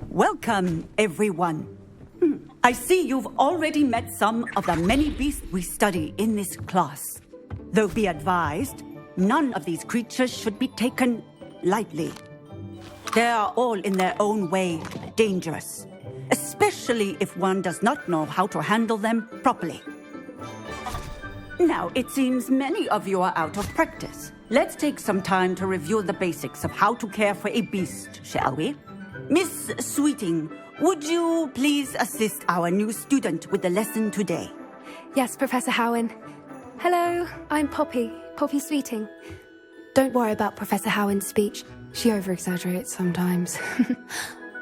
Welcome, everyone. I see you've already met some of the many beasts we study in this class. Though be advised, none of these creatures should be taken lightly. They are all in their own way dangerous, especially if one does not know how to handle them properly. Now, it seems many of you are out of practice. Let's take some time to review the basics of how to care for a beast, shall we? Miss Sweeting, would you please assist our new student with the lesson today? Yes, Professor Howen. Hello, I'm Poppy Sweeting. Don't worry about Professor Howen's speech. She over-exaggerates sometimes.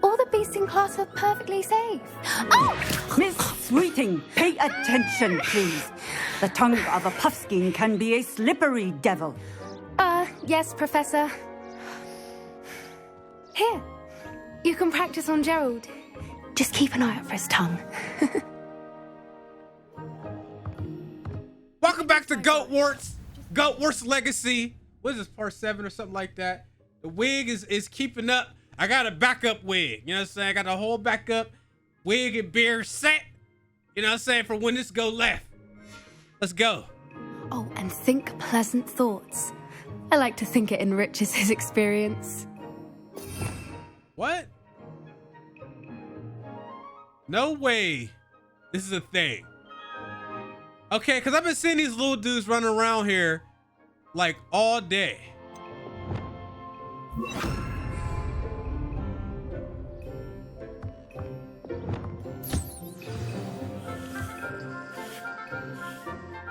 All the beasts in class are perfectly safe. Oh! Miss Sweeting, pay attention, please. The tongue of a puffskein can be a slippery devil. Yes, Professor. Here, you can practice on Gerald. Just keep an eye out for his tongue. Welcome back to Hogwarts Legacy. What is this, part 7 or something like that? The wig is keeping up. I got a backup wig. You know what I'm saying? I got the whole backup wig and beard set. You know what I'm saying? For when this go left. Let's go. Oh, and think pleasant thoughts. I like to think it enriches his experience. What? No way this is a thing. Okay, because I've been seeing these little dudes running around here like all day.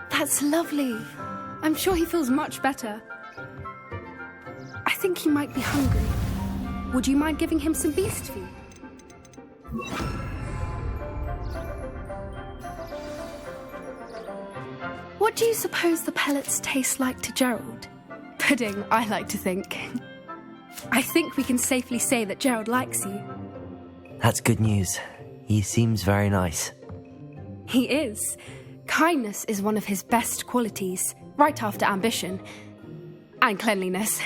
That's lovely. I'm sure he feels much better. I think he might be hungry. Would you mind giving him some beast food? What do you suppose the pellets taste like to Gerald? Pudding, I like to think. I think we can safely say that Gerald likes you. That's good news. He seems very nice. He is. Kindness is one of his best qualities, right after ambition. And cleanliness.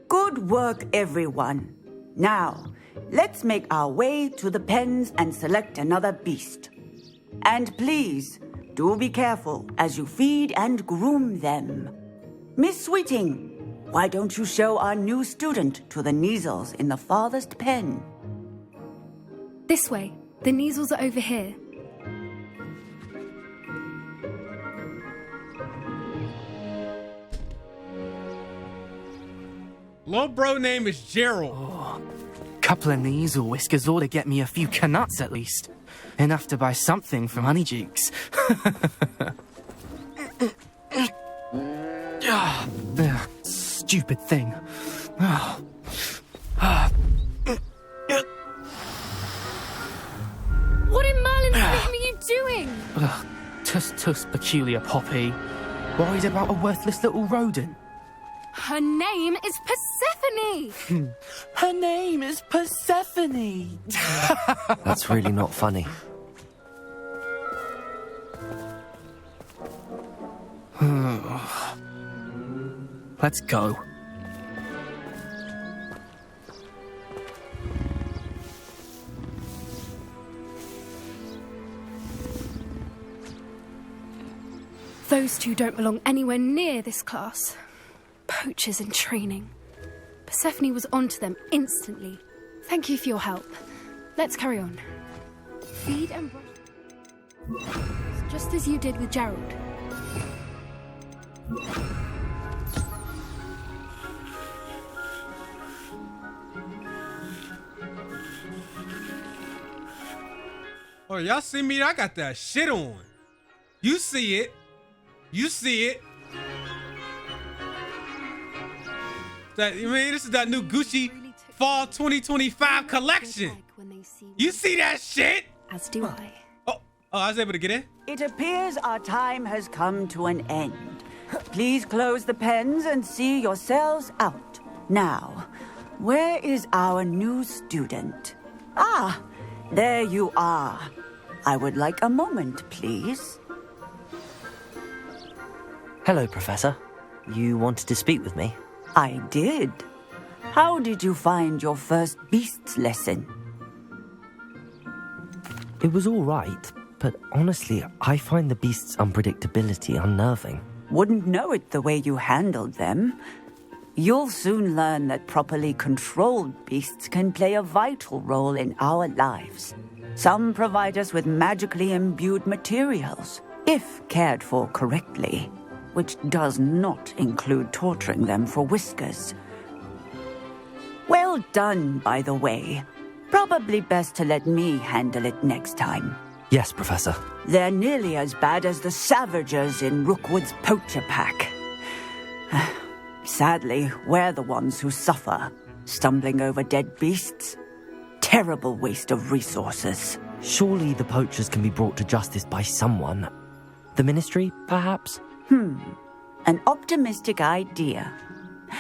Good work, everyone. Now, let's make our way to the pens and select another beast. And please, do be careful as you feed and groom them. Miss Sweeting, why don't you show our new student to the Neasels in the farthest pen? This way. The Neasels are over here. Little bro name is Gerald. Oh, couple of Neasel whiskers ought to get me a few canuts at least. Enough to buy something from Honeydukes. Stupid thing. What in Merlin's name are you doing? Tuss, peculiar Poppy. Worried about a worthless little rodent. Her name is Persephone! Her name is Persephone! That's really not funny. Let's go. Those two don't belong anywhere near this class. Poachers in training. Persephone was onto them instantly. Thank you for your help. Let's carry on. Feed and brush. Just as you did with Gerald. Oh, y'all see me? I got that shit on. You see it. You see it. This is that new Gucci Fall 2025 collection. You see that shit? As do I. Oh, I was able to get in? It appears our time has come to an end. Please close the pens and see yourselves out. Now, where is our new student? Ah, there you are. I would like a moment, please. Hello, Professor. You wanted to speak with me? I did. How did you find your first beasts lesson? It was all right, but honestly, I find the beast's unpredictability unnerving. Wouldn't know it the way you handled them. You'll soon learn that properly controlled beasts can play a vital role in our lives. Some provide us with magically imbued materials, if cared for correctly, which does not include torturing them for whiskers. Well done, by the way. Probably best to let me handle it next time. Yes, Professor. They're nearly as bad as the Savagers in Rookwood's poacher pack. Sadly, we're the ones who suffer, stumbling over dead beasts. Terrible waste of resources. Surely the poachers can be brought to justice by someone. The Ministry, perhaps? An optimistic idea.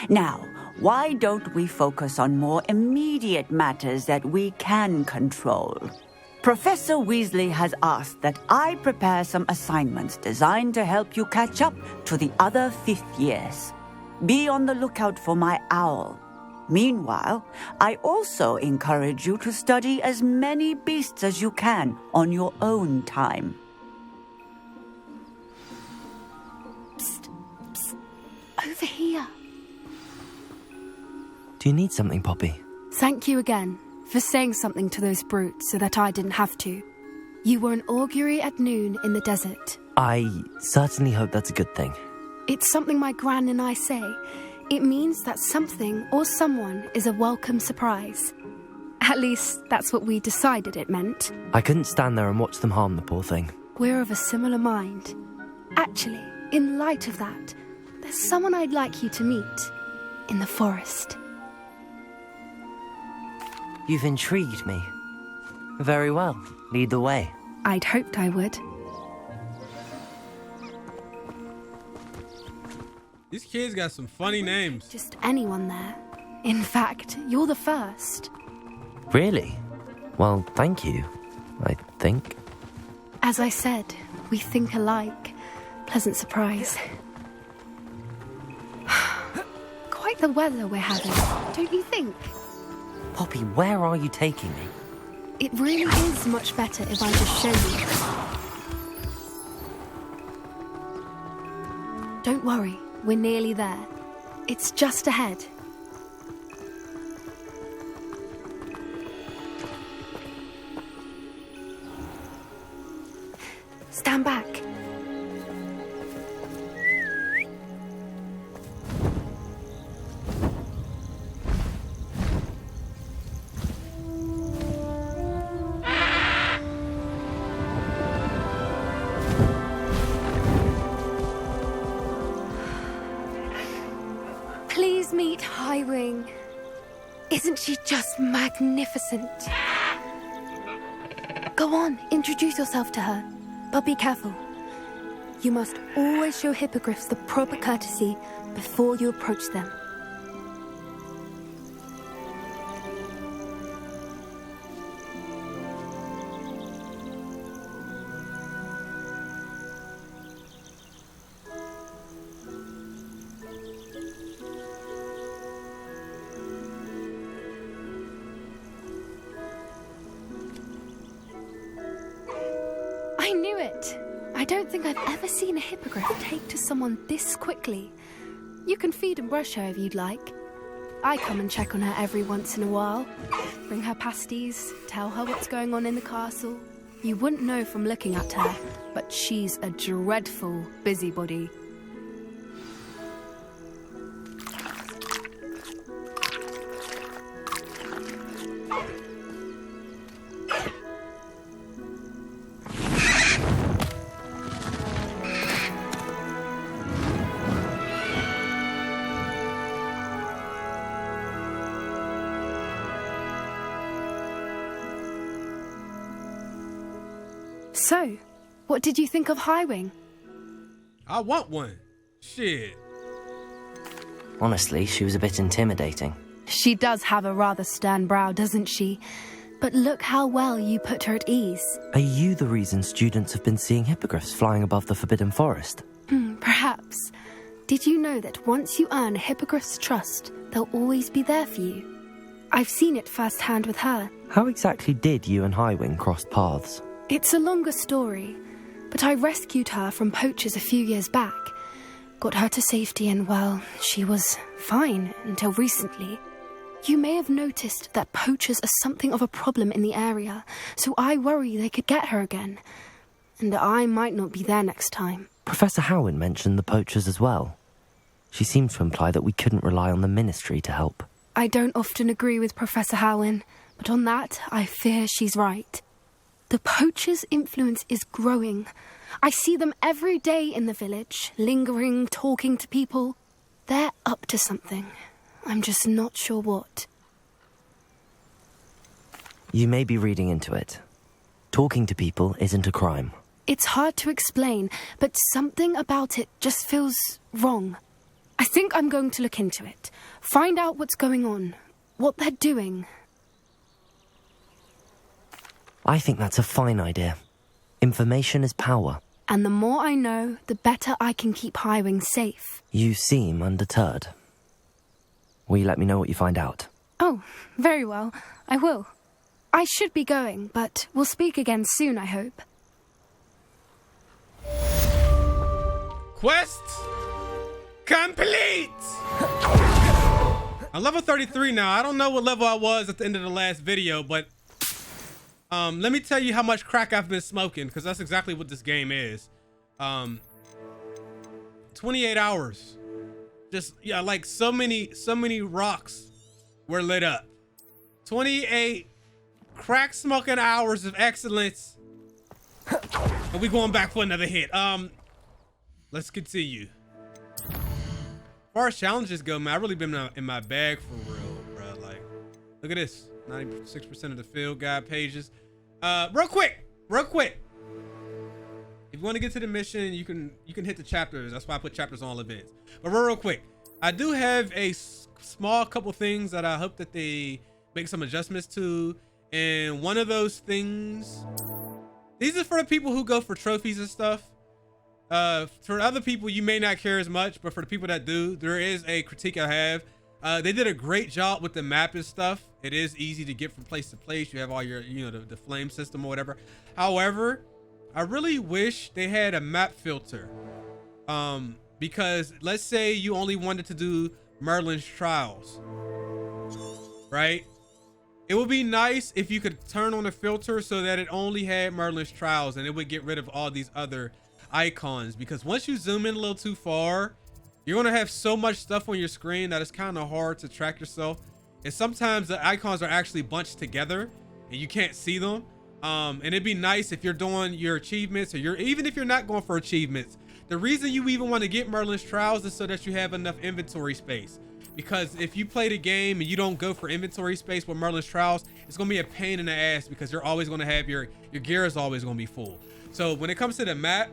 Now, why don't we focus on more immediate matters that we can control? Professor Weasley has asked that I prepare some assignments designed to help you catch up to the other 5th years. Be on the lookout for my owl. Meanwhile, I also encourage you to study as many beasts as you can on your own time. Psst, psst. Over here. Do you need something, Poppy? Thank you again for saying something to those brutes so that I didn't have to. You were an augury at noon in the desert. I certainly hope that's a good thing. It's something my gran and I say. It means that something or someone is a welcome surprise. At least, that's what we decided it meant. I couldn't stand there and watch them harm the poor thing. We're of a similar mind. Actually, in light of that, there's someone I'd like you to meet. In the forest. You've intrigued me. Very well. Lead the way. I'd hoped I would. These kids got some funny names. Just anyone there. In fact, you're the first. Really? Well, thank you, I think. As I said, we think alike. Pleasant surprise. Quite the weather we're having, don't you think? Poppy, where are you taking me? It really is much better if I just show you. Don't worry, we're nearly there. It's just ahead. Stand back. Please meet Highwing. Isn't she just magnificent? Go on, introduce yourself to her. But be careful. You must always show hippogriffs the proper courtesy before you approach them. I knew it! I don't think I've ever seen a hippogriff take to someone this quickly. You can feed and brush her if you'd like. I come and check on her every once in a while. Bring her pasties, tell her what's going on in the castle. You wouldn't know from looking at her, but she's a dreadful busybody. So, what did you think of Highwing? I want one. Shit. Honestly, she was a bit intimidating. She does have a rather stern brow, doesn't she? But look how well you put her at ease. Are you the reason students have been seeing hippogriffs flying above the Forbidden Forest? Perhaps. Did you know that once you earn a hippogriff's trust, they'll always be there for you? I've seen it firsthand with her. How exactly did you and Highwing cross paths? It's a longer story, but I rescued her from poachers a few years back. Got her to safety and, well, she was fine until recently. You may have noticed that poachers are something of a problem in the area, so I worry they could get her again. And I might not be there next time. Professor Howin mentioned the poachers as well. She seemed to imply that we couldn't rely on the Ministry to help. I don't often agree with Professor Howin, but on that, I fear she's right. The poachers' influence is growing. I see them every day in the village, lingering, talking to people. They're up to something. I'm just not sure what. You may be reading into it. Talking to people isn't a crime. It's hard to explain, but something about it just feels wrong. I think I'm going to look into it. Find out what's going on, what they're doing. I think that's a fine idea. Information is power. And the more I know, the better I can keep Highwing safe. You seem undeterred. Will you let me know what you find out? Oh, very well. I will. I should be going, but we'll speak again soon, I hope. Quest complete! I'm level 33 now. I don't know what level I was at the end of the last video, but let me tell you how much crack I've been smoking, because that's exactly what this game is. 28 hours. Just, yeah, like so many rocks were lit up. 28 crack smoking hours of excellence. And we going back for another hit. Let's continue. As far as challenges go, man, I've really been in my bag for real, bro. Like, look at this. 96% of the field guide pages. Real quick. If you want to get to the mission, you can hit the chapters. That's why I put chapters on all events. But real quick, I do have a small couple things that I hope that they make some adjustments to. And one of those things, these are for the people who go for trophies and stuff. For other people, you may not care as much, but for the people that do, there is a critique I have. They did a great job with the map and stuff. It is easy to get from place to place. You have all your, the flame system or whatever. However, I really wish they had a map filter. Because let's say you only wanted to do Merlin's Trials, right? It would be nice if you could turn on a filter so that it only had Merlin's Trials and it would get rid of all these other icons, because once you zoom in a little too far, you're going to have so much stuff on your screen that it's kind of hard to track yourself. And sometimes the icons are actually bunched together and you can't see them. And it'd be nice if you're doing your achievements, or even if you're not going for achievements. The reason you even want to get Merlin's Trials is so that you have enough inventory space. Because if you play the game and you don't go for inventory space with Merlin's Trials, it's going to be a pain in the ass, because you're always going to have your gear is always going to be full. So when it comes to the map,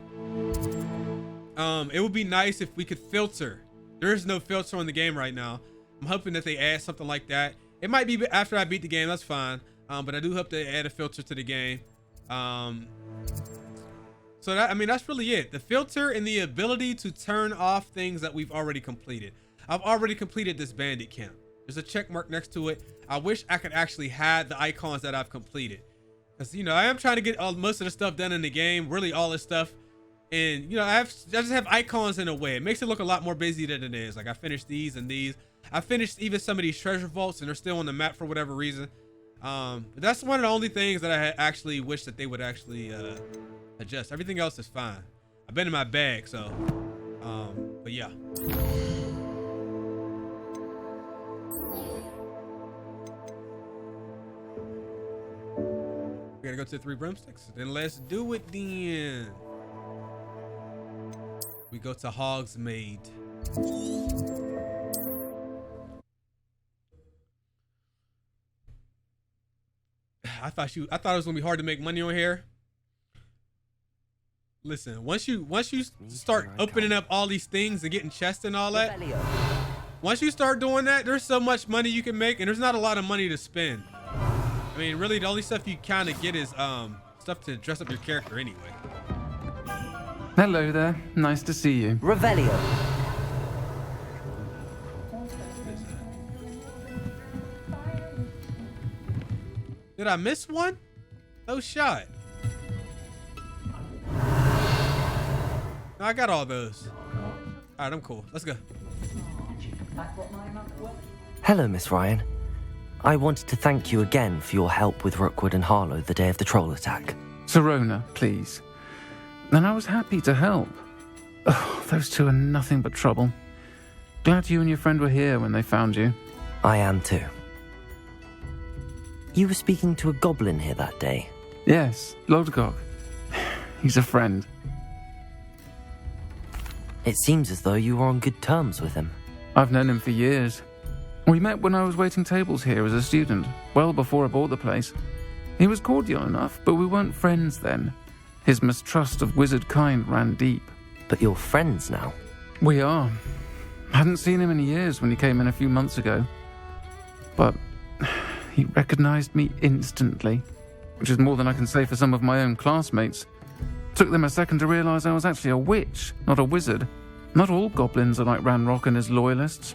it would be nice if we could filter. There is no filter on the game right now. I'm hoping that they add something like that. It might be after I beat the game, that's fine. But I do hope they add a filter to the game. So that's really it. The filter and the ability to turn off things that we've already completed. I've already completed this bandit camp. There's a check mark next to it. I wish I could actually hide the icons that I've completed. Because, I am trying to get most of the stuff done in the game, really all this stuff. And, I just have icons in a way. It makes it look a lot more busy than it is. Like, I finished these and these. I finished even some of these treasure vaults, and they're still on the map for whatever reason. But that's one of the only things that I actually wish that they would actually adjust. Everything else is fine. I've been in my bag, so. But yeah. We gotta go to the 3 broomsticks. Then let's do it then. We go to Hogsmeade. I thought it was gonna be hard to make money on here. Listen, once you start opening up all these things and getting chests and all that, once you start doing that, there's so much money you can make, and there's not a lot of money to spend. I mean, really, the only stuff you kind of get is stuff to dress up your character anyway. Hello there. Nice to see you. Revelio. Did I miss one? No shot. No, I got all those. All right, I'm cool. Let's go. Hello, Miss Ryan. I wanted to thank you again for your help with Rookwood and Harlow the day of the troll attack. Sirona, please. And I was happy to help. Oh, those two are nothing but trouble. Glad you and your friend were here when they found you. I am too. You were speaking to a goblin here that day. Yes, Lodgok. He's a friend. It seems as though you were on good terms with him. I've known him for years. We met when I was waiting tables here as a student, well before I bought the place. He was cordial enough, but we weren't friends then. His mistrust of wizard kind ran deep. But you're friends now. We are. Hadn't seen him in years when he came in a few months ago. But he recognized me instantly, which is more than I can say for some of my own classmates. Took them a second to realize I was actually a witch, not a wizard. Not all goblins are like Ranrock and his loyalists.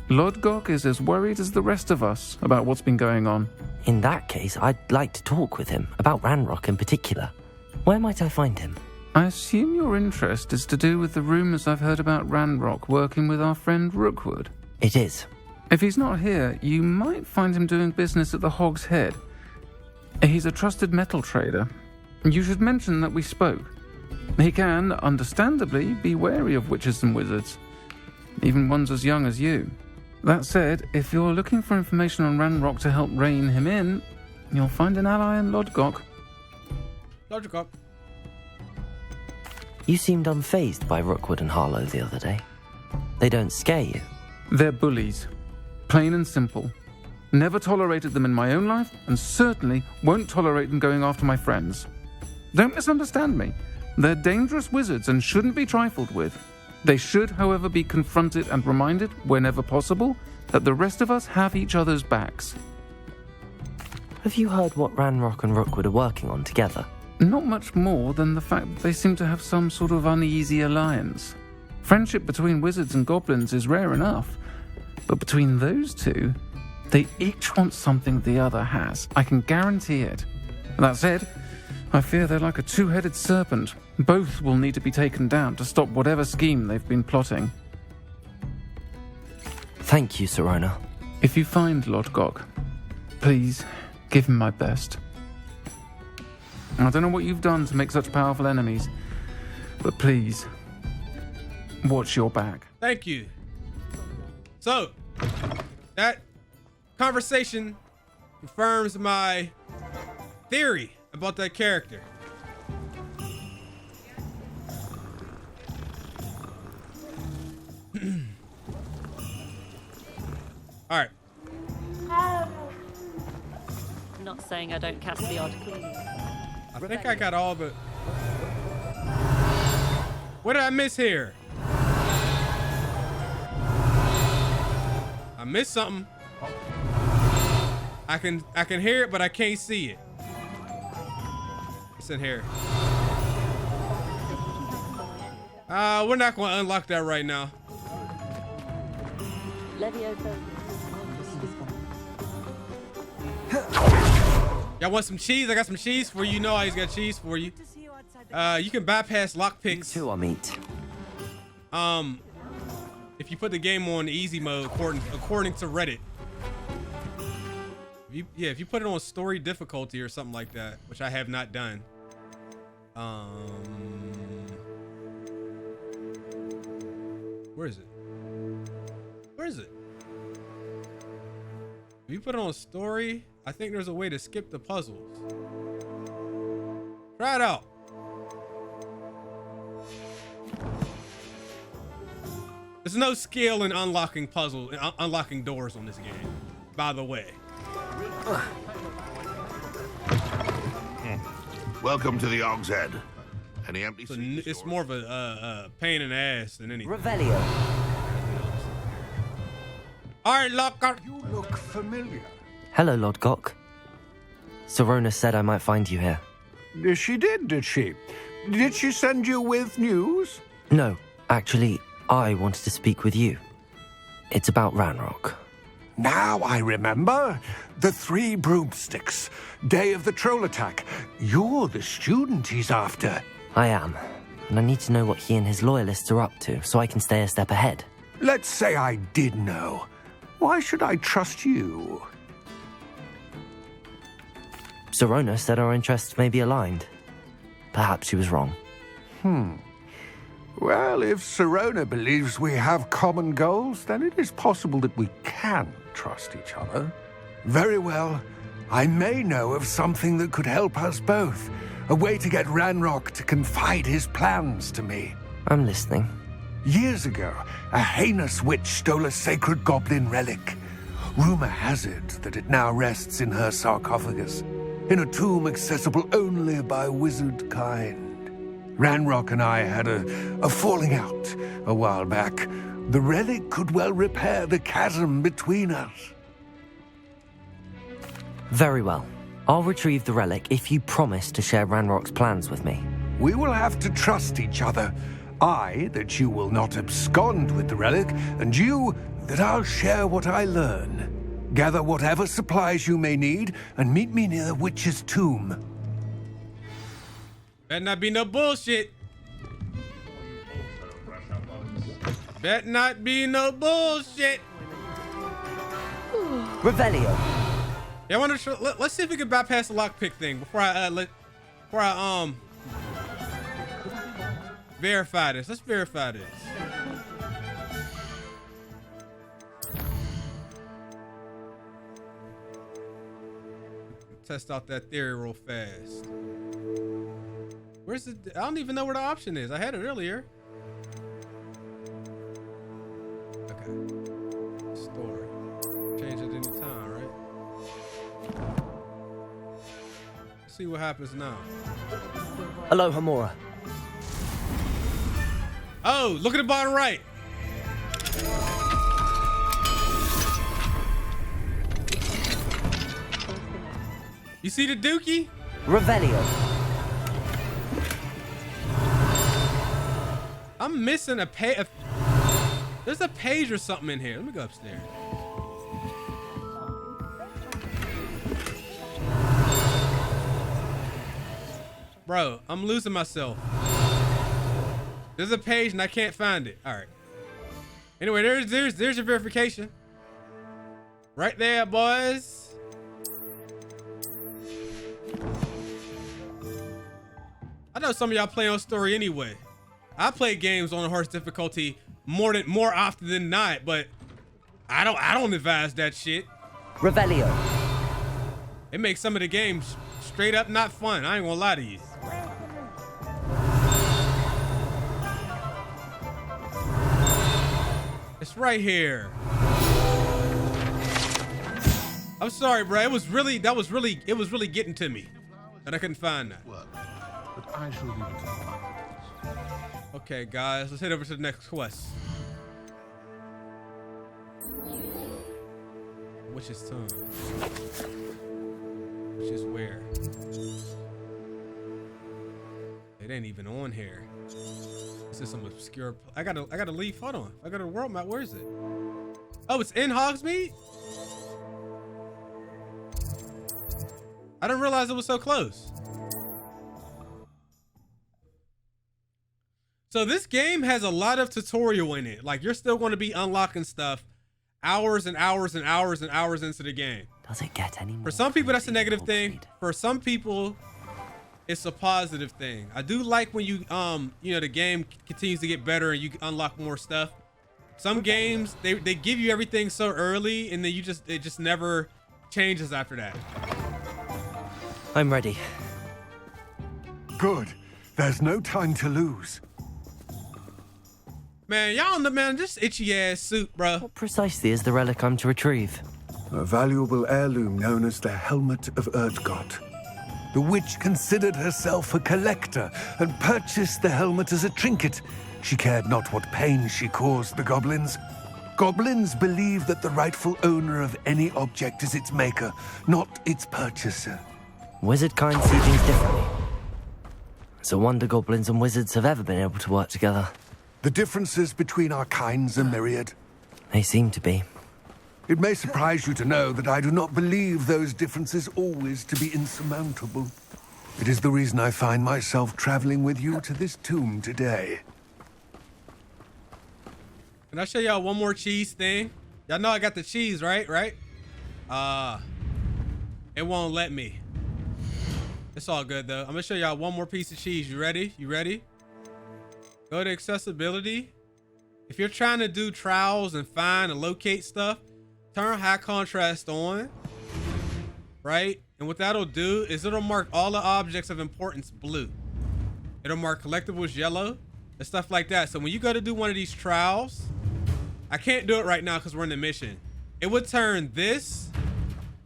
Lodgok is as worried as the rest of us about what's been going on. In that case, I'd like to talk with him, about Ranrock in particular. Where might I find him? I assume your interest is to do with the rumours I've heard about Ranrock working with our friend Rookwood. It is. If he's not here, you might find him doing business at the Hog's Head. He's a trusted metal trader. You should mention that we spoke. He can, understandably, be wary of witches and wizards, even ones as young as you. That said, if you're looking for information on Ranrock to help rein him in, you'll find an ally in Lodgok. Lodgok. You seemed unfazed by Rookwood and Harlow the other day. They don't scare you. They're bullies. Plain and simple. Never tolerated them in my own life, and certainly won't tolerate them going after my friends. Don't misunderstand me. They're dangerous wizards and shouldn't be trifled with. They should, however, be confronted and reminded, whenever possible, that the rest of us have each other's backs. Have you heard what Ranrock and Rookwood are working on together? Not much more than the fact that they seem to have some sort of uneasy alliance. Friendship between wizards and goblins is rare enough, but between those two, they each want something the other has. I can guarantee it. That said, I fear they're like a two-headed serpent. Both will need to be taken down to stop whatever scheme they've been plotting. Thank you, Sirona. If you find Lodgok, please give him my best. I don't know what you've done to make such powerful enemies, but please, watch your back. Thank you. So, that conversation confirms my theory about that character. All right. Not saying I don't cast the odd clean. I think I got all the... What did I miss here? I missed something. I can hear it, but I can't see it. It's in here. We're not going to unlock that right now. Y'all want some cheese? I got some cheese for you. You know I always got cheese for you. You can bypass lockpicks. You too, Amit. If you put the game on easy mode, according to Reddit. If you put it on story difficulty or something like that, which I have not done. Where is it? Where is it? If you put it on story, I think there's a way to skip the puzzles. Try it out. There's no skill in unlocking puzzles, unlocking doors on this game, by the way. Welcome to the Hog's Head. Any empty So seats? it's more of a pain in the ass than anything. Revelio. All right, Lockhart. You look familiar. Hello, Lodgok. Sirona said I might find you here. She did she? Did she send you with news? No, actually, I wanted to speak with you. It's about Ranrock. Now I remember. The 3 broomsticks. Day of the troll attack. You're the student he's after. I am. And I need to know what he and his loyalists are up to, so I can stay a step ahead. Let's say I did know. Why should I trust you? Sirona said our interests may be aligned. Perhaps she was wrong. Well, if Sirona believes we have common goals, then it is possible that we can trust each other. Very well. I may know of something that could help us both. A way to get Ranrock to confide his plans to me. I'm listening. Years ago, a heinous witch stole a sacred goblin relic. Rumor has it that it now rests in her sarcophagus, in a tomb accessible only by wizard kind. Ranrock and I had a falling out a while back. The relic could well repair the chasm between us. Very well. I'll retrieve the relic if you promise to share Ranrock's plans with me. We will have to trust each other. I, that you will not abscond with the relic, and you, that I'll share what I learn. Gather whatever supplies you may need, and meet me near the witch's tomb. Better not be no bullshit. Better not be no bullshit. Revelio. Yeah, I want to. Let's see if we can bypass the lockpick thing before I verify this. Let's verify this. Test out that theory real fast. Where's the? I don't even know where the option is. I had it earlier. Okay. Story. Change it any time, right? Let's see what happens now. Hello, Hamura. Oh, look at the bottom right. You see the dookie? Revelio. I'm missing a page. There's a page or something in here. Let me go upstairs. Bro, I'm losing myself. There's a page and I can't find it. All right. Anyway, there's your verification. Right there, boys. I know some of y'all play on story anyway. I play games on hardest difficulty more often than not, but I don't advise that shit. Revelio. It makes some of the games straight up not fun. I ain't gonna lie to you. It's right here. I'm sorry, bro. It was really getting to me, and I couldn't find that. But I shall leave it to you. Okay, guys, let's head over to the next quest. Which is time? Which is where? It ain't even on here. This is some obscure. I gotta leave. Hold on. I got a world map. Where is it? Oh, it's in Hogsmeade. I didn't realize it was so close. So this game has a lot of tutorial in it. Like, you're still going to be unlocking stuff hours and hours and hours and hours into the game. Does it get any more? For some people, that's a negative thing. For some people, it's a positive thing. I do like when you know, the game continues to get better and you unlock more stuff. Some games, they give you everything so early and then it just never changes after that. I'm ready. Good. There's no time to lose. Man, y'all know, man, just itchy ass suit, bro. What precisely is the relic I'm to retrieve? A valuable heirloom known as the Helmet of Urtkot. The witch considered herself a collector and purchased the helmet as a trinket. She cared not what pain she caused the goblins. Goblins believe that the rightful owner of any object is its maker, not its purchaser. Wizard kind see things differently. It's a wonder goblins and wizards have ever been able to work together. The differences between our kinds are myriad. They seem to be. It may surprise you to know that I do not believe those differences always to be insurmountable. It is the reason I find myself traveling with you to this tomb today. Can I show y'all one more cheese thing? Y'all know I got the cheese, right? It won't let me. It's all good though. I'm gonna show y'all one more piece of cheese. You ready? Go to accessibility. If you're trying to do trials and find and locate stuff, turn high contrast on, right? And what that'll do is it'll mark all the objects of importance blue. It'll mark collectibles yellow and stuff like that. So when you go to do one of these trials, I can't do it right now because we're in the mission. It would turn this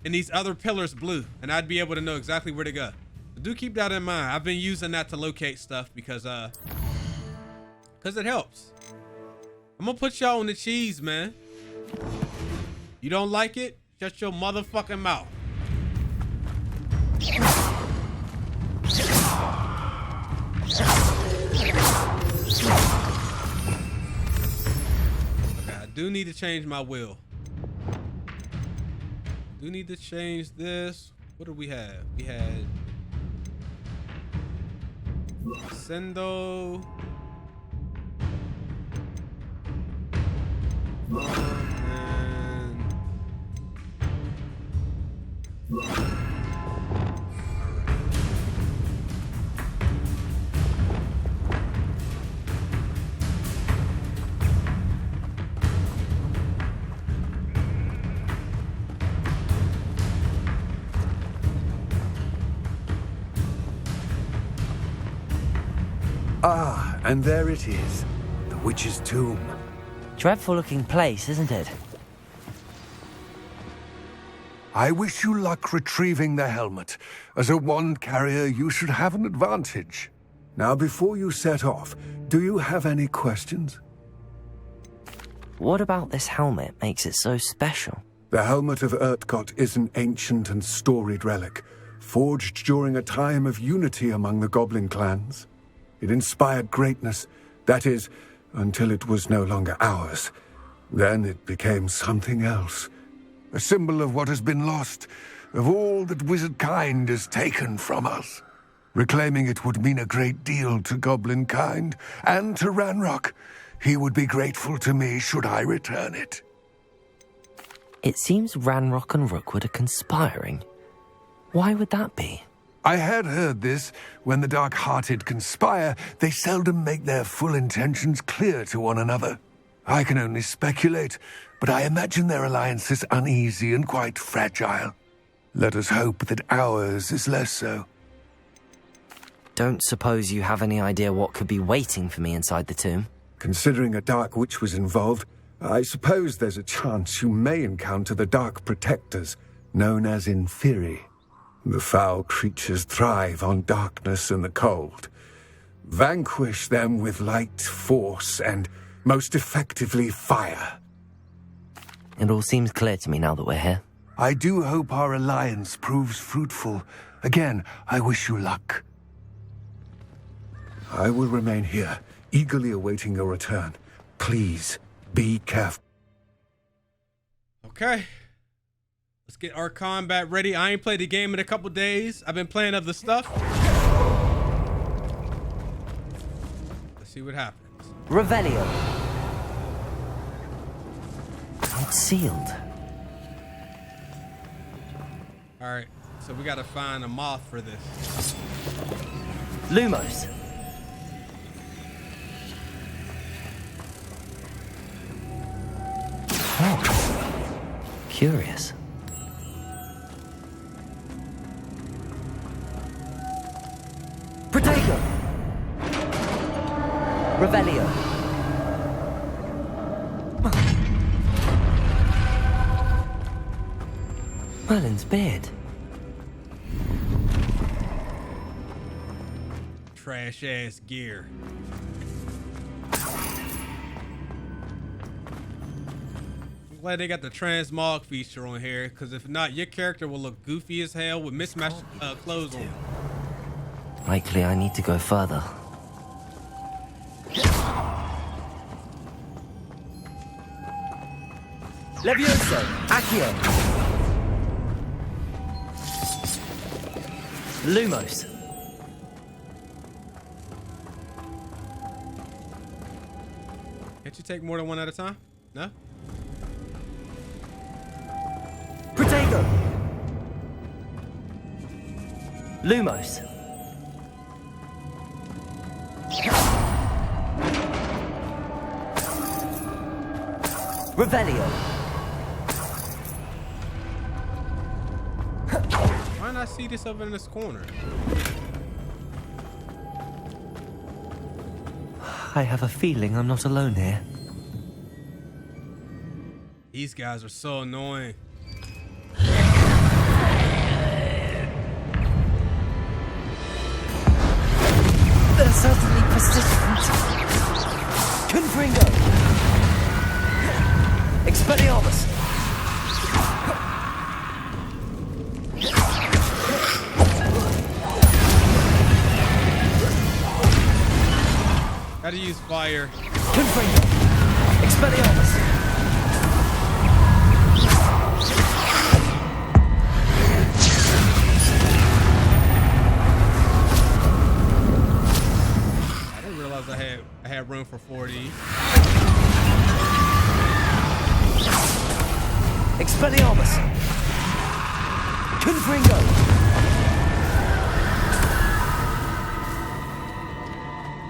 and these other pillars blue, and I'd be able to know exactly where to go. So do keep that in mind. I've been using that to locate stuff because it helps. I'm gonna put y'all on the cheese, man. You don't like it? Shut your motherfucking mouth. Okay, I do need to change my wheel. Do need to change this. What do we have? We had Sendo. Ah, and there it is. The witch's tomb. Dreadful looking place, isn't it? I wish you luck retrieving the helmet. As a wand carrier, you should have an advantage. Now, before you set off, do you have any questions? What about this helmet makes it so special? The Helmet of Urtkot is an ancient and storied relic, forged during a time of unity among the goblin clans. It inspired greatness, that is, until it was no longer ours. Then it became something else. A symbol of what has been lost, of all that wizard kind has taken from us. Reclaiming it would mean a great deal to goblin kind, and to Ranrock. He would be grateful to me should I return it. It seems Ranrock and Rookwood are conspiring. Why would that be? I had heard this. When the dark-hearted conspire, they seldom make their full intentions clear to one another. I can only speculate, but I imagine their alliance is uneasy and quite fragile. Let us hope that ours is less so. Don't suppose you have any idea what could be waiting for me inside the tomb? Considering a dark witch was involved, I suppose there's a chance you may encounter the Dark Protectors, known as Inferi. The foul creatures thrive on darkness and the cold. Vanquish them with light, force, and most effectively fire. It all seems clear to me now that we're here. I do hope our alliance proves fruitful. Again, I wish you luck. I will remain here, eagerly awaiting your return. Please, be careful. Okay. Let's get our combat ready. I ain't played the game in a couple days. I've been playing other stuff. Let's see what happens. Revelio. It's sealed. All right. So we got to find a moth for this. Lumos. Oh. Curious. Protego. Revelio. Merlin's beard. Trash ass gear. I'm glad they got the transmog feature on here, because if not, your character will look goofy as hell with mismatched clothes on. Likely I need to go further. Levioso. Accio. Lumos. Can't you take more than one at a time? No? Protego. Lumos. Revelio. Why not see this over in this corner? I have a feeling I'm not alone here. These guys are so annoying. They're certainly persistent. Confringo. Expelliarmus. How to use fire. Confringo. Expelliarmus. I didn't realize I had room for 40. Expelliarmus. Confringo.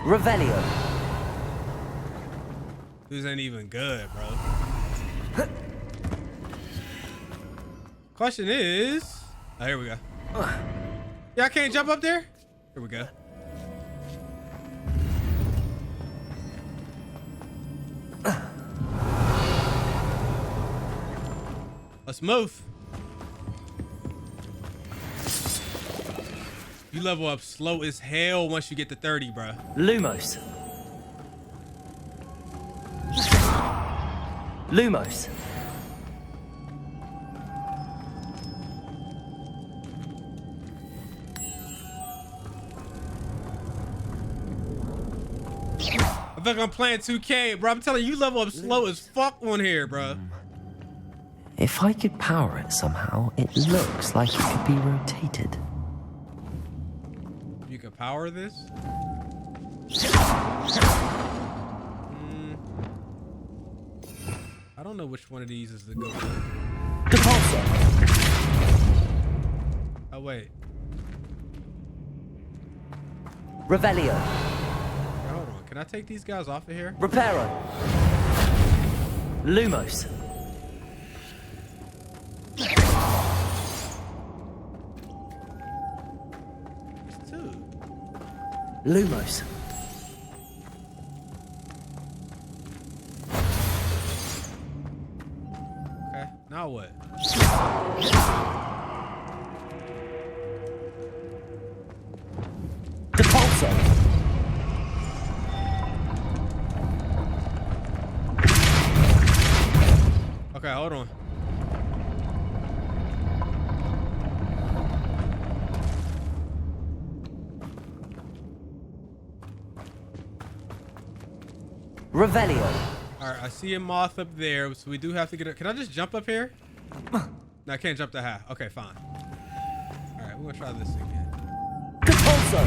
Revelio. This ain't even good, bro. Question is... Oh, here we go. Yeah, I can't jump up there? Here we go. Let's move. You level up slow as hell once you get to 30, bro. Lumos. Lumos. I think I'm playing 2K, bro. I'm telling you, you level up slow as fuck on here, bro. If I could power it somehow, it looks like it could be rotated. You can power this? I don't know which one of these is the good one. Depulso. Oh, wait. Revelio. Hold on. Can I take these guys off of here? Reparo. Lumos. There's two. Lumos. Okay. Now what? Depulso. Okay, hold on. Revelio. All right, I see a moth up there, so we do have to get it. Can I just jump up here? No, I can't jump that high. Okay, fine. All right, we're gonna try this again. Depulso.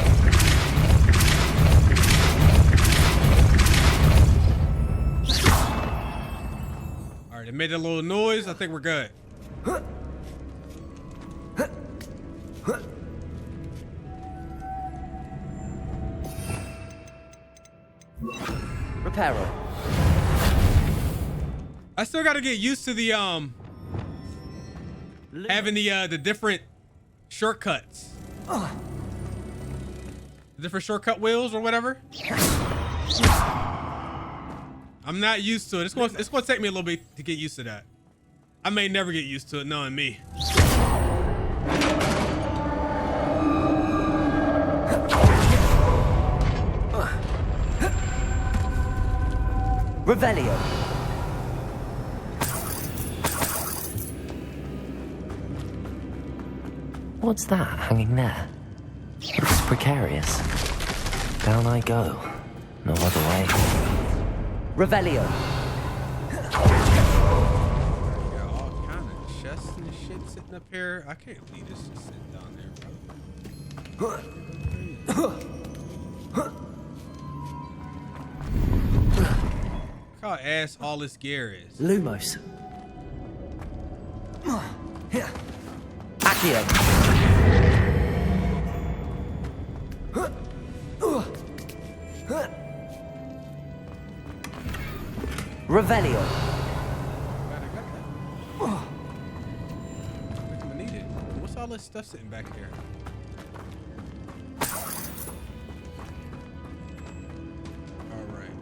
All right, it made a little noise. I think we're good. Reparo. I still got to get used to the having the different shortcuts. The different shortcut wheels or whatever. I'm not used to it. It's gonna take me a little bit to get used to that. I may never get used to it, knowing me. Revelio. What's that hanging there? Looks precarious. Down I go. No other way. Revelio. sitting up here. I can't leave this just sitting down there, bro. Look how ass all this gear is. Lumos. Accio. Revelio. Glad I got that. I think I'm gonna need it. What's all this stuff sitting back here? All right.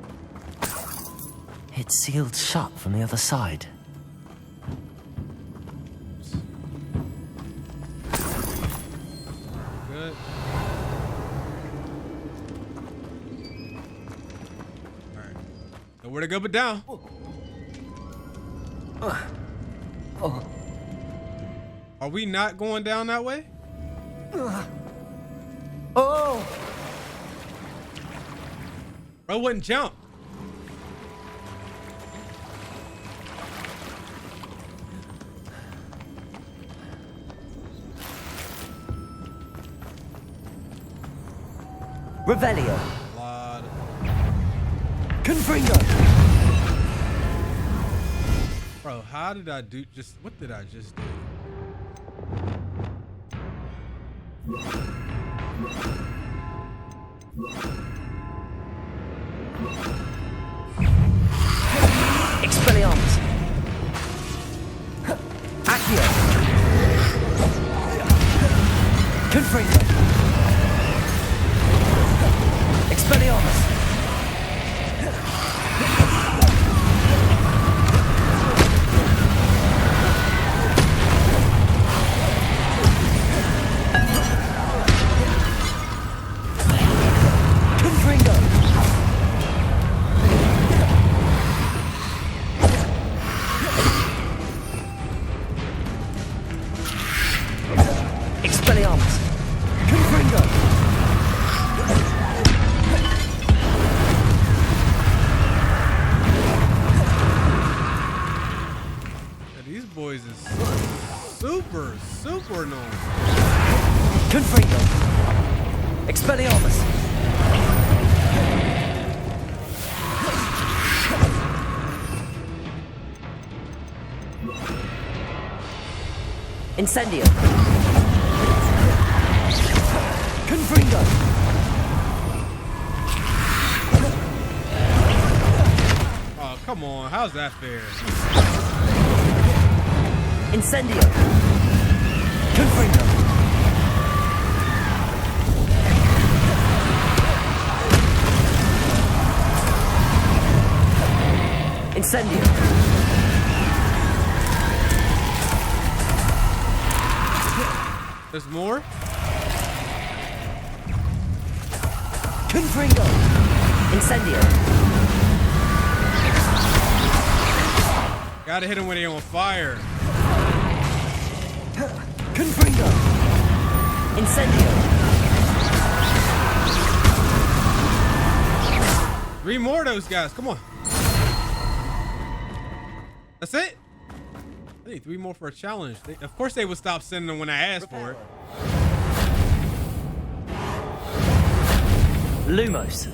It's sealed shut from the other side. Good. All right. Nowhere to go but down. Are we not going down that way? Oh! Bro wouldn't jump. Revelio. Lot. Confringo. Bro, how did I do just what did I just do? Expelliarmus. Accio. Confringo. Expelliarmus. Confringo. Expelliarmus. Confringo. Yeah, these boys is super annoying. Confringo. Expelliarmus. Incendio. Confringo. Oh, come on. How's that fair? Incendio. Confringo. Incendio. There's more? Confringo. Incendio. Gotta hit him when they're on fire. Confringo. Incendio. 3 more of those guys. Come on. That's it? I need 3 more for a challenge. Of course they would stop sending them when I asked for it. Lumos.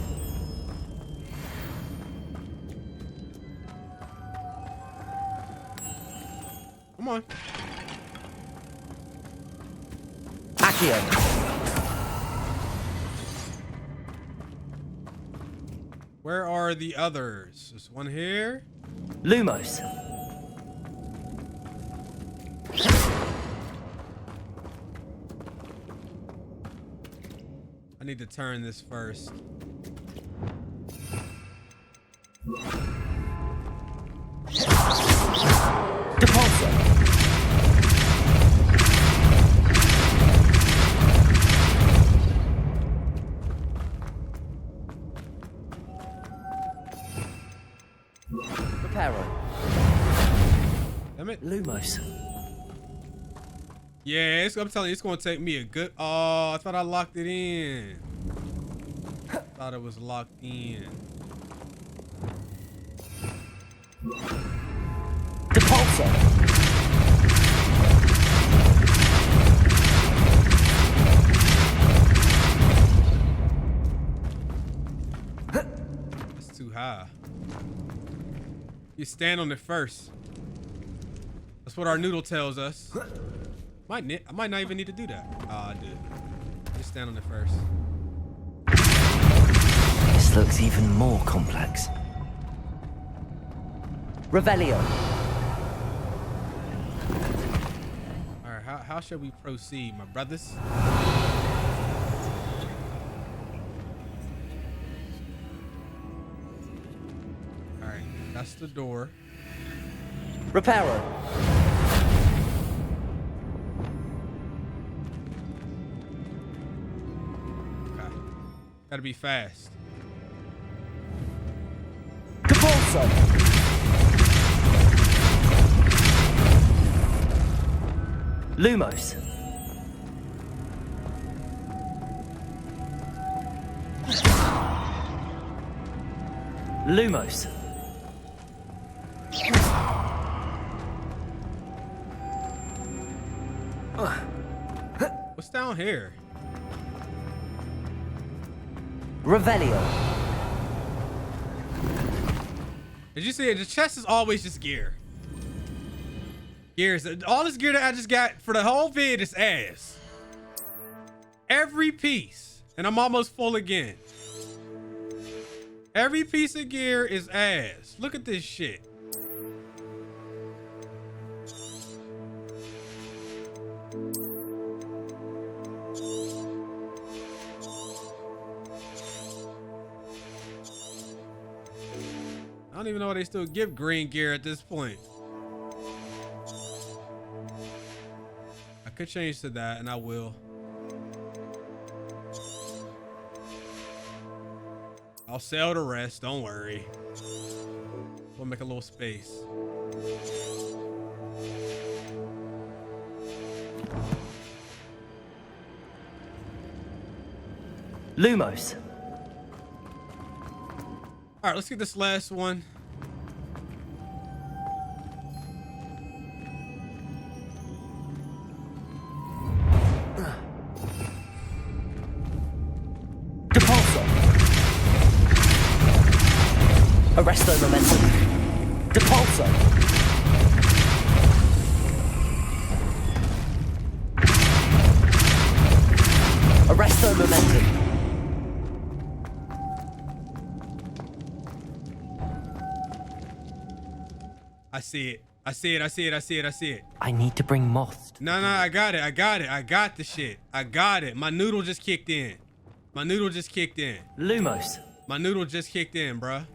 Come on. Accio. Where are the others? There's one here. Lumos. I need to turn this first. Depulso. Reparo. Damn it. Lumos. Yeah, I'm telling you, it's gonna take me a good. Oh, I thought I locked it in. Thought it was locked in. Depulso. You stand on it first. That's what our noodle tells us. I might not even need to do that. Oh, I did. Just stand on it first. This looks even more complex. Revelio. All right, how shall we proceed, my brothers? All right, that's the door. Reparo. Okay, gotta be fast. Capulso. Lumos. Lumos. What's down here? Revelio. As you see, the chest is always just gear. Gears. All this gear that I just got for the whole vid is ass. Every piece. And I'm almost full again. Every piece of gear is ass. Look at this shit. I don't even know why they still give green gear at this point. I could change to that, and I will. I'll sell the rest, don't worry. We'll make a little space. Lumos. All right, let's get this last one. Arresto momentum. Depulso. Arresto momentum. I see it. I see it. I see it. I see it. I see it. I need to bring moths. No, I got it. I got it. I got the shit. I got it. My noodle just kicked in. My noodle just kicked in. Lumos. My noodle just kicked in, bruh.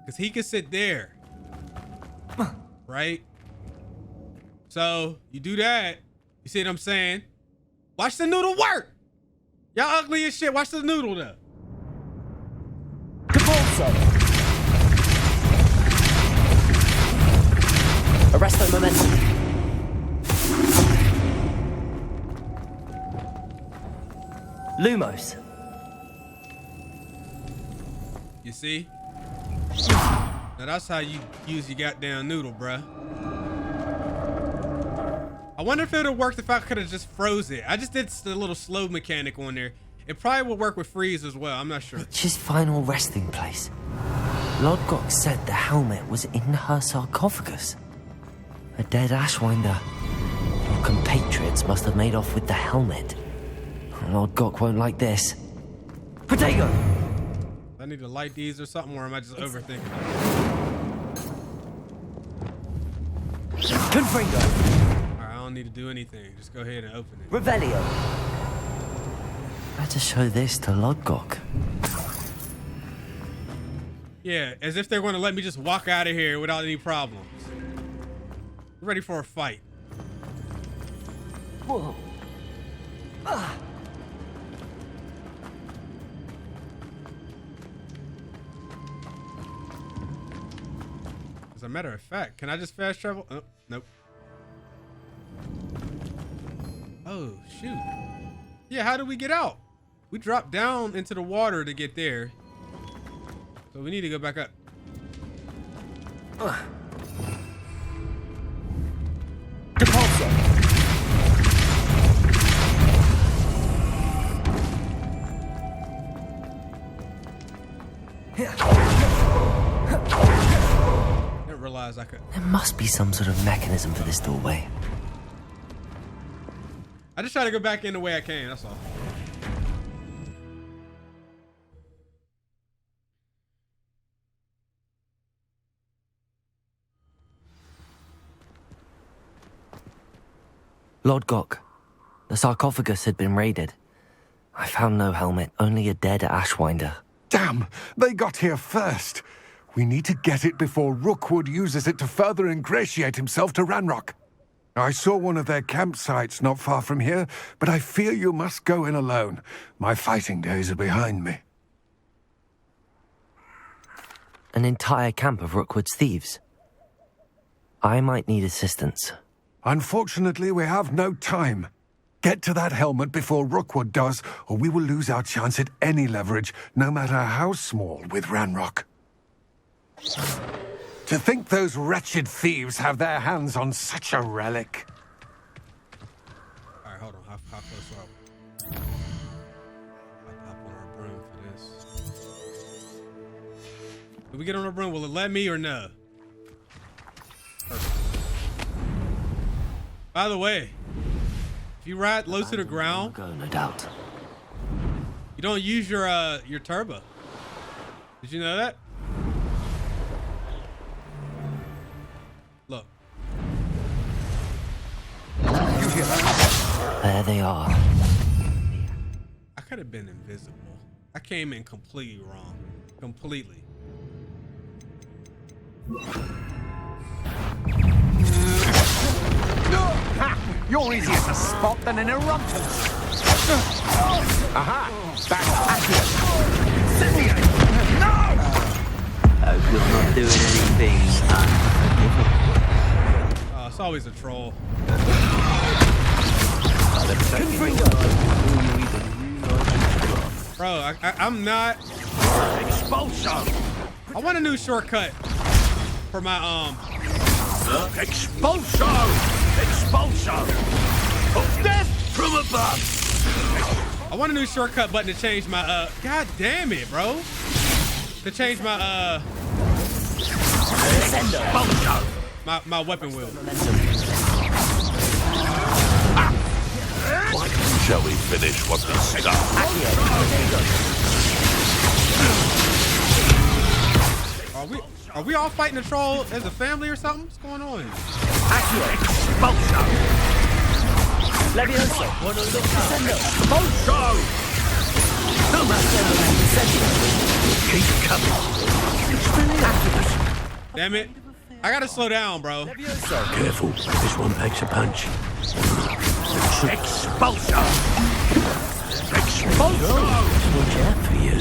Because he can sit there. Right? So, you do that. You see what I'm saying? Watch the noodle work. Y'all ugly as shit. Watch the noodle, though. Depulso. Arresto momentum. Lumos. You see? Now that's how you use your goddamn noodle, bruh. I wonder if it would have worked if I could have just froze it. I just did the little slow mechanic on there. It probably would work with freeze as well. I'm not sure. Witch's final resting place. Lodgok said the helmet was in her sarcophagus. A dead Ashwinder. Your compatriots must have made off with the helmet. Lodgok won't like this. Potato! I need to light these or something, or am I just overthinking it? Confringo! Alright, I don't need to do anything. Just go ahead and open it. Revelio! Better show this to Lodgok. Yeah, as if they're going to let me just walk out of here without any problems. We're ready for a fight. Whoa. As a matter of fact, can I just fast travel? Oh, nope. Oh, shoot. Yeah, how do we get out? We dropped down into the water to get there. So we need to go back up. Depulso. realized I could. There must be some sort of mechanism for this doorway. I just try to go back in the way I came, that's all. Lodgok, the sarcophagus had been raided. I found no helmet, only a dead Ashwinder. Damn! They got here first. We need to get it before Rookwood uses it to further ingratiate himself to Ranrock. I saw one of their campsites not far from here, but I fear you must go in alone. My fighting days are behind me. An entire camp of Rookwood's thieves. I might need assistance. Unfortunately, we have no time. Get to that helmet before Rookwood does, or we will lose our chance at any leverage, no matter how small, with Ranrock. To think those wretched thieves have their hands on such a relic. Alright, hold on. How close are we? I'll hop on our broom for this. Did we get on our broom? Will it let me or no? Perfect. By the way, if you ride low to the ground, No doubt. you don't use your turbo. Did you know that? Look. There they are. I could have been invisible. I came in completely wrong. Completely. You're easier to spot than an irruptus. Aha! That's accurate. Incendiary! No! Hope you're not doing anything unforgivable. Oh, it's always a troll. Bro, I'm not. Expulsion! I want a new shortcut for my Expulsion! Expulsion! Of death from above! I want a new shortcut button to change my God damn it, bro. To change my my weapon wheel. Shall we finish what we start? Are we all fighting a troll as a family or something? What's going on? Expulsion! Levioso, Expulsion! Keep coming. Damn it. I gotta slow down, bro. Careful, this one packs a punch. Expulsion! Expulsion! Watch out for you.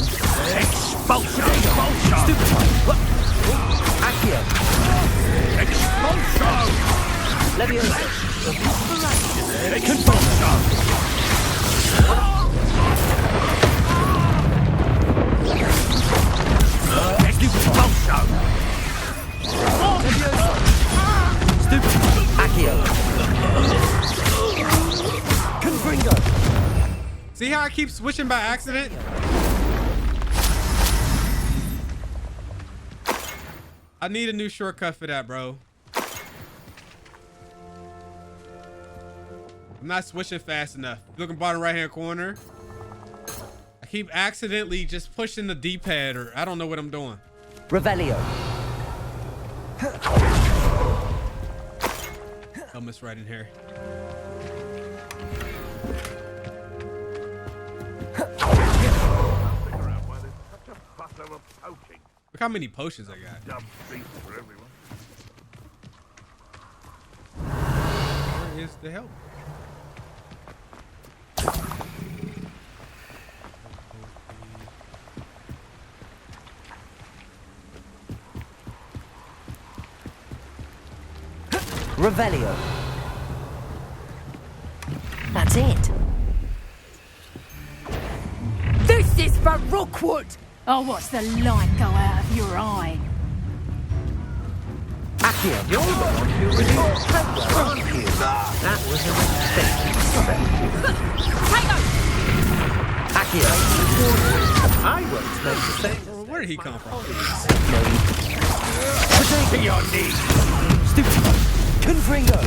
Expulsion! Expulsion! Accio, Expulsion! Levioso, Expulsion! Expulsion! Stupid, Accio, Confringo! See how I keep switching by accident? I need a new shortcut for that, bro. I'm not switching fast enough. Looking bottom right hand corner. I keep accidentally just pushing the D-pad, or I don't know what I'm doing. Revelio, Helmet's right in here. Look how many potions I got. Where is the help? Revelio. That's it. This is for Rookwood! Oh, what's the light go out of your eye? Accio, you're the one who was in October, aren't you? That was a mistake. Tango! Accio, I won't make the same. Where Where did he come from? To your knees. Stupid. Confringo.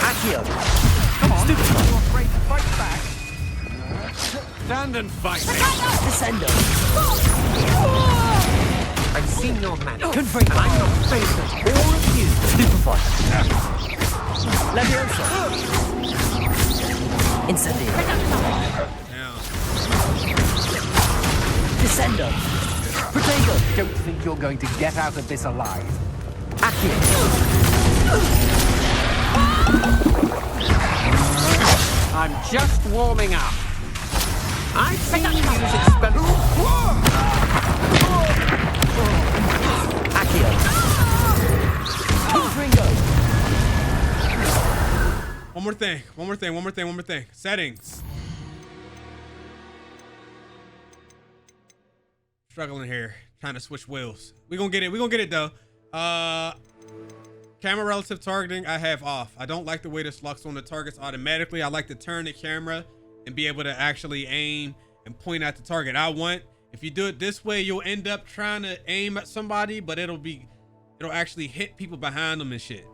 Accio. Come on. Stupid. You're afraid to fight back. Stand and fight. Descendo. I've seen your magic. Confringo. And I'm your favorite. All of you. Stupefy. Leviosa. Incendio. Now, Descendo. Protego. Don't think you're going to get out of this alive. Accio. I'm just warming up. I've seen you use expensive. Accio. Confringo. one more thing. Settings. Struggling here, trying to switch wheels. We're gonna get it though. Camera relative targeting, I have off. I don't like the way this locks on the targets automatically. I like to turn the camera and be able to actually aim and point at the target I want. If you do it this way, you'll end up trying to aim at somebody, but it'll actually hit people behind them and shit.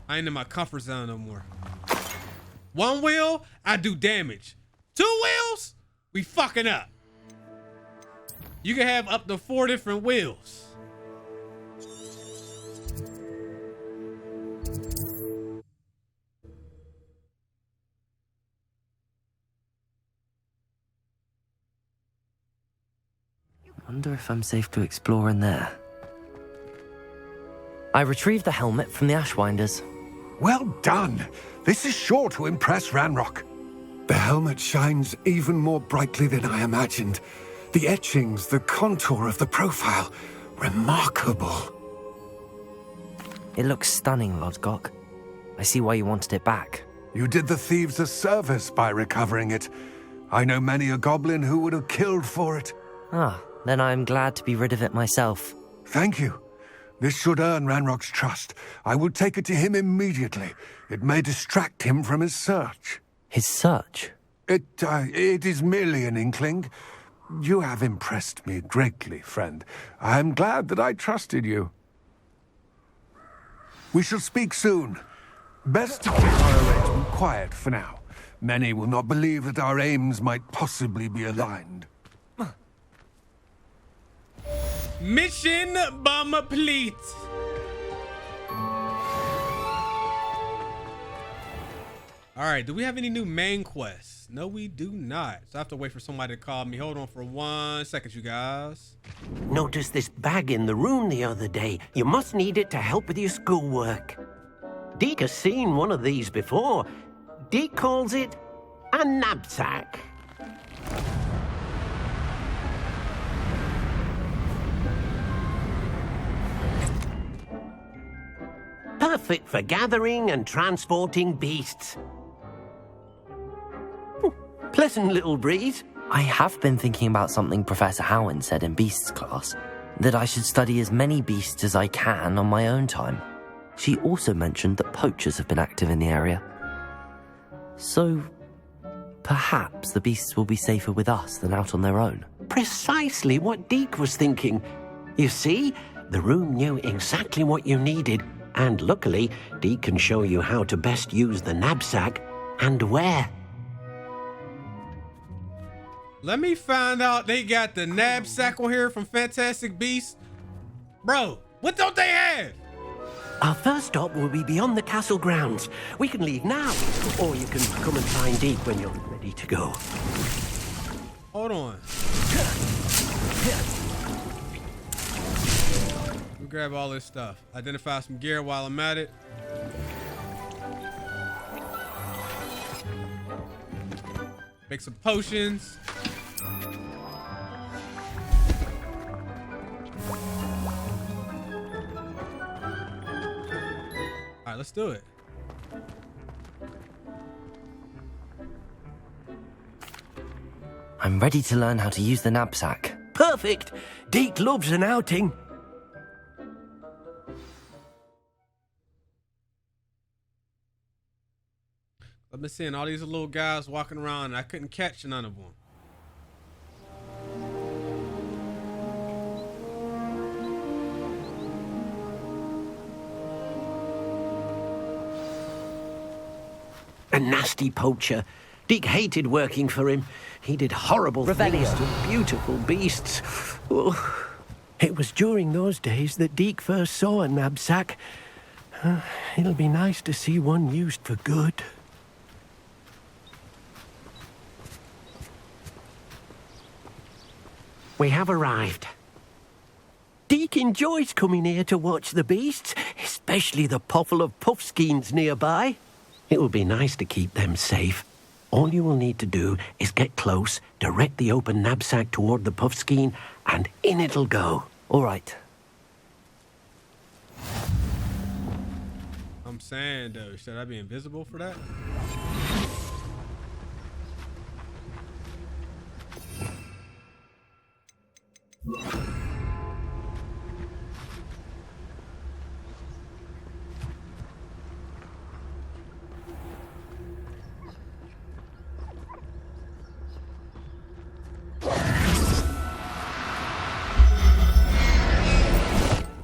I ain't in my comfort zone no more. One wheel, I do damage. 2 wheels, we fucking up. You can have up to 4 different wheels. Wonder if I'm safe to explore in there. I retrieved the helmet from the Ashwinders. Well done. This is sure to impress Ranrock. The helmet shines even more brightly than I imagined. The etchings, the contour of the profile, remarkable. It looks stunning, Lodgok. I see why you wanted it back. You did the thieves a service by recovering it. I know many a goblin who would have killed for it. Ah, then I'm glad to be rid of it myself. Thank you. This should earn Ranrock's trust. I will take it to him immediately. It may distract him from his search. His search? It is merely an inkling. You have impressed me greatly, friend. I am glad that I trusted you. We shall speak soon. Best to keep our arrangement quiet for now. Many will not believe that our aims might possibly be aligned. Mission complete. All right, do we have any new main quests? No, we do not. So I have to wait for somebody to call me. Hold on for 1 second, you guys. Noticed this bag in the room the other day. You must need it to help with your schoolwork. Deke has seen one of these before. Deke calls it a Nab-Sack. Perfect for gathering and transporting beasts. Pleasant little breeze. I have been thinking about something Professor Howen said in Beasts class, that I should study as many beasts as I can on my own time. She also mentioned that poachers have been active in the area. So, perhaps the beasts will be safer with us than out on their own. Precisely what Deke was thinking. You see, the room knew exactly what you needed, and luckily, Deke can show you how to best use the Nab-Sack and where. Let me find out they got the Nab-Sack on here from Fantastic Beasts. Bro, what don't they have? Our first stop will be beyond the castle grounds. We can leave now, or you can come and find Deke when you're ready to go. Hold on. Let me grab all this stuff. Identify some gear while I'm at it. Make some potions. let's do it. I'm ready to learn how to use the Nab-Sack. Perfect. Deke loves an outing. I've been seeing all these little guys walking around and I couldn't catch none of them. A nasty poacher. Deke hated working for him. He did horrible things to beautiful beasts. Oh, it was during those days that Deke first saw a Nab-Sack. It'll be nice to see one used for good. We have arrived. Deke enjoys coming here to watch the beasts, especially the pottle of puffskeins nearby. It will be nice to keep them safe. All you will need to do is get close, direct the open Nab-Sack toward the puffskein, and in it'll go. All right. I'm saying, though, should I be invisible for that?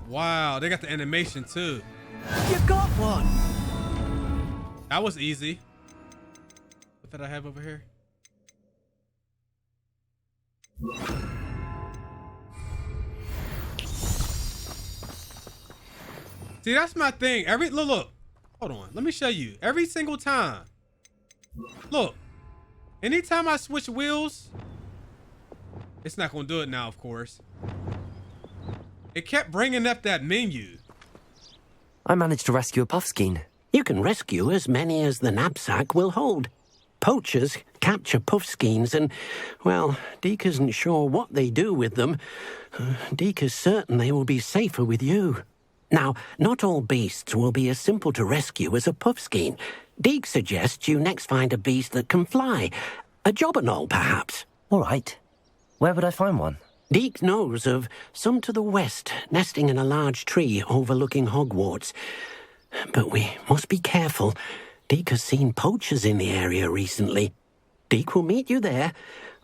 Wow, they got the animation too. You got one. That was easy. What did I have over here? See, that's my thing. Look. Hold on. Let me show you. Every single time. Look. Anytime I switch wheels, it's not gonna do it now, of course. It kept bringing up that menu. I managed to rescue a puffskein. You can rescue as many as the Nab-Sack will hold. Poachers capture puffskeins and, well, Deke isn't sure what they do with them. Deke is certain they will be safer with you. Now, not all beasts will be as simple to rescue as a puffskein. Deke suggests you next find a beast that can fly. A jobberknoll, perhaps. All right. Where would I find one? Deke knows of some to the west, nesting in a large tree overlooking Hogwarts. But we must be careful. Deke has seen poachers in the area recently. Deke will meet you there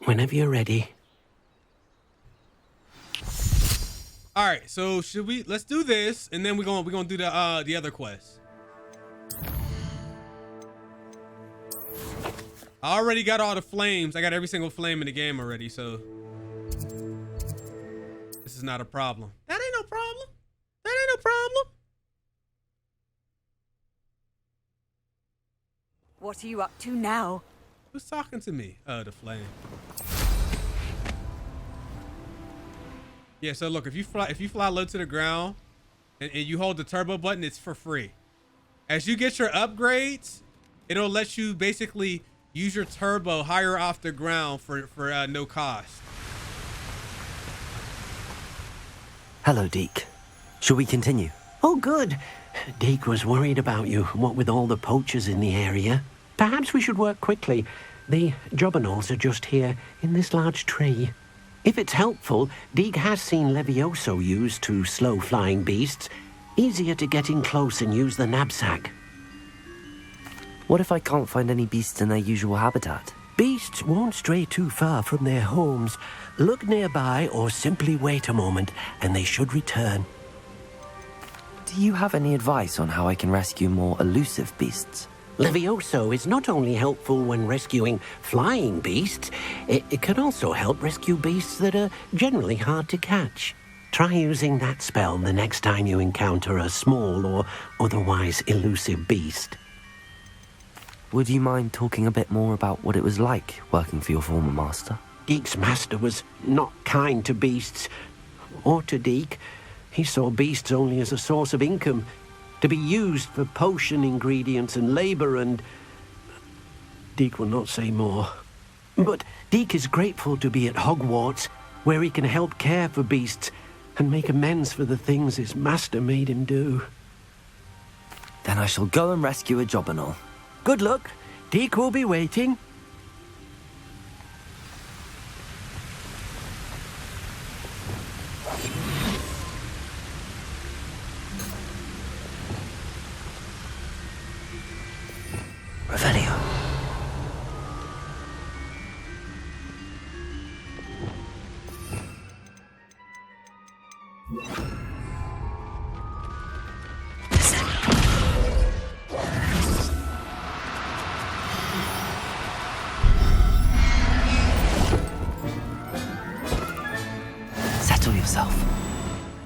whenever you're ready. All right, so let's do this, and then we're gonna do the other quest. I already got all the flames. I got every single flame in the game already, so this is not a problem. That ain't no problem. That ain't no problem. What are you up to now? Who's talking to me? The flame. Yeah, so look, if you fly low to the ground and you hold the turbo button, it's for free. As you get your upgrades, it'll let you basically use your turbo higher off the ground for no cost. Hello, Deke. Shall we continue? Oh, good. Deke was worried about you, what with all the poachers in the area. Perhaps we should work quickly. The jobbernolls are just here in this large tree. If it's helpful, Deke has seen Levioso used to slow flying beasts. Easier to get in close and use the Nab-Sack. What if I can't find any beasts in their usual habitat? Beasts won't stray too far from their homes. Look nearby or simply wait a moment and they should return. Do you have any advice on how I can rescue more elusive beasts? Levioso is not only helpful when rescuing flying beasts, it can also help rescue beasts that are generally hard to catch. Try using that spell the next time you encounter a small or otherwise elusive beast. Would you mind talking a bit more about what it was like working for your former master? Deke's master was not kind to beasts, or to Deke. He saw beasts only as a source of income, to be used for potion ingredients and labor, and Deke will not say more. But Deke is grateful to be at Hogwarts, where he can help care for beasts and make amends for the things his master made him do. Then I shall go and rescue a job and all. Good luck. Deke will be waiting. Revelio. Settle yourself.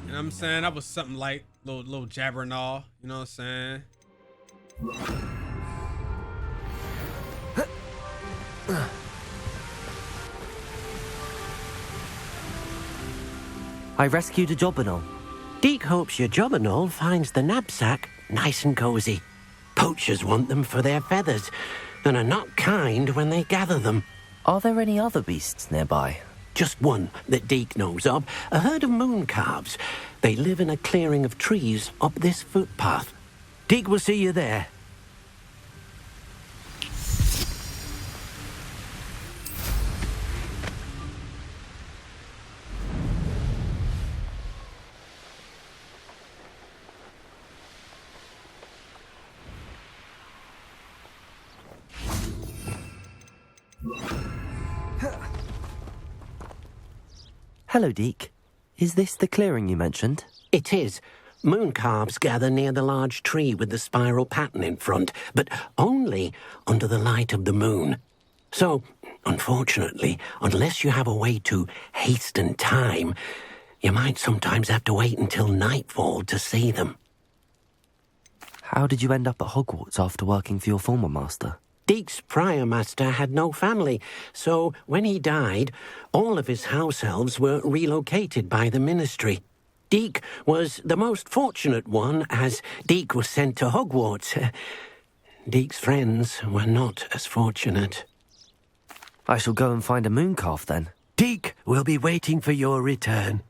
You know what I'm saying? That was something like little jabber and all. You know what I'm saying? I rescued a job and all. Deke hopes your job and all finds the Nab-Sack nice and cozy. Poachers want them for their feathers and are not kind when they gather them. Are there any other beasts nearby? Just one that Deke knows of, a herd of moon calves. They live in a clearing of trees up this footpath. Deke will see you there. Hello, Deke. Is this the clearing you mentioned? It is. Moon calves gather near the large tree with the spiral pattern in front, but only under the light of the moon. So, unfortunately, unless you have a way to hasten time, you might sometimes have to wait until nightfall to see them. How did you end up at Hogwarts after working for your former master? Deke's prior master had no family, so when he died, all of his house elves were relocated by the ministry. Deke was the most fortunate one, as Deke was sent to Hogwarts. Deke's friends were not as fortunate. I shall go and find a moon calf then. Deke will be waiting for your return.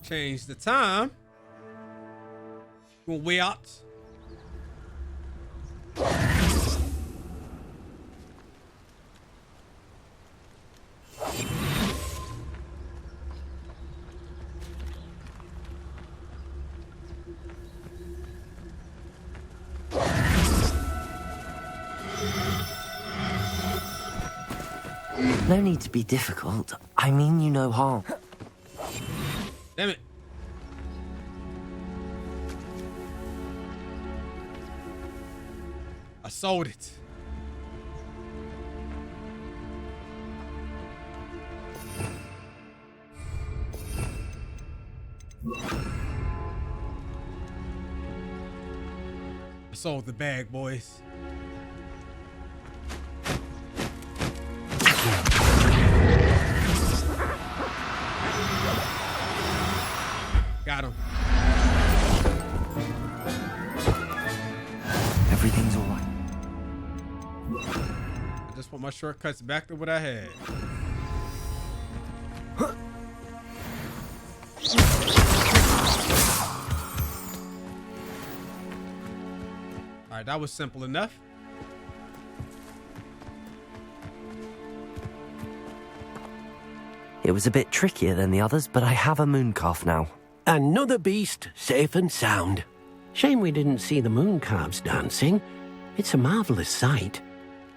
Change the time. We'll way out. No need to be difficult. I mean you no harm. Damn it. I sold it. I sold the bag, boys. Got him. Everything's all right. I just want my shortcuts back to what I had. All right, that was simple enough. It was a bit trickier than the others, but I have a moon calf now. Another beast, safe and sound. Shame we didn't see the moon calves dancing. It's a marvelous sight.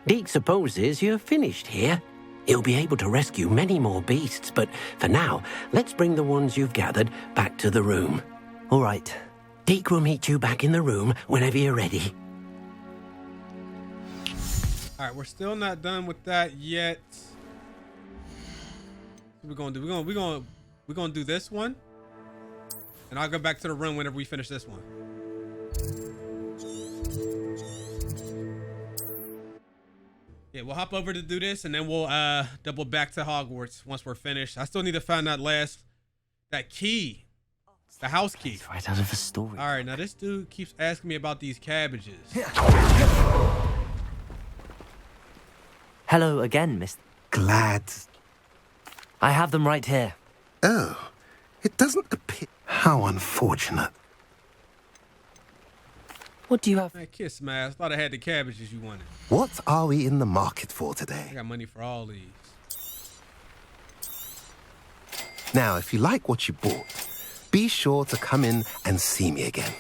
Deke supposes you're finished here. He'll be able to rescue many more beasts, but for now, let's bring the ones you've gathered back to the room. All right. Deke will meet you back in the room whenever you're ready. All right, we're still not done with that yet. What we're gonna do? We're gonna do this one, and I'll go back to the room whenever we finish this one. Yeah, we'll hop over to do this, and then we'll double back to Hogwarts once we're finished. I still need to find that key, the house key. It's right out of a story. All right, now this dude keeps asking me about these cabbages. Hello again, Miss... Glad. I have them right here. Oh, it doesn't appear... How unfortunate. What do you have? Man, kiss my ass. Thought I had the cabbages you wanted. What are we in the market for today? I got money for all these. Now, if you like what you bought, be sure to come in and see me again.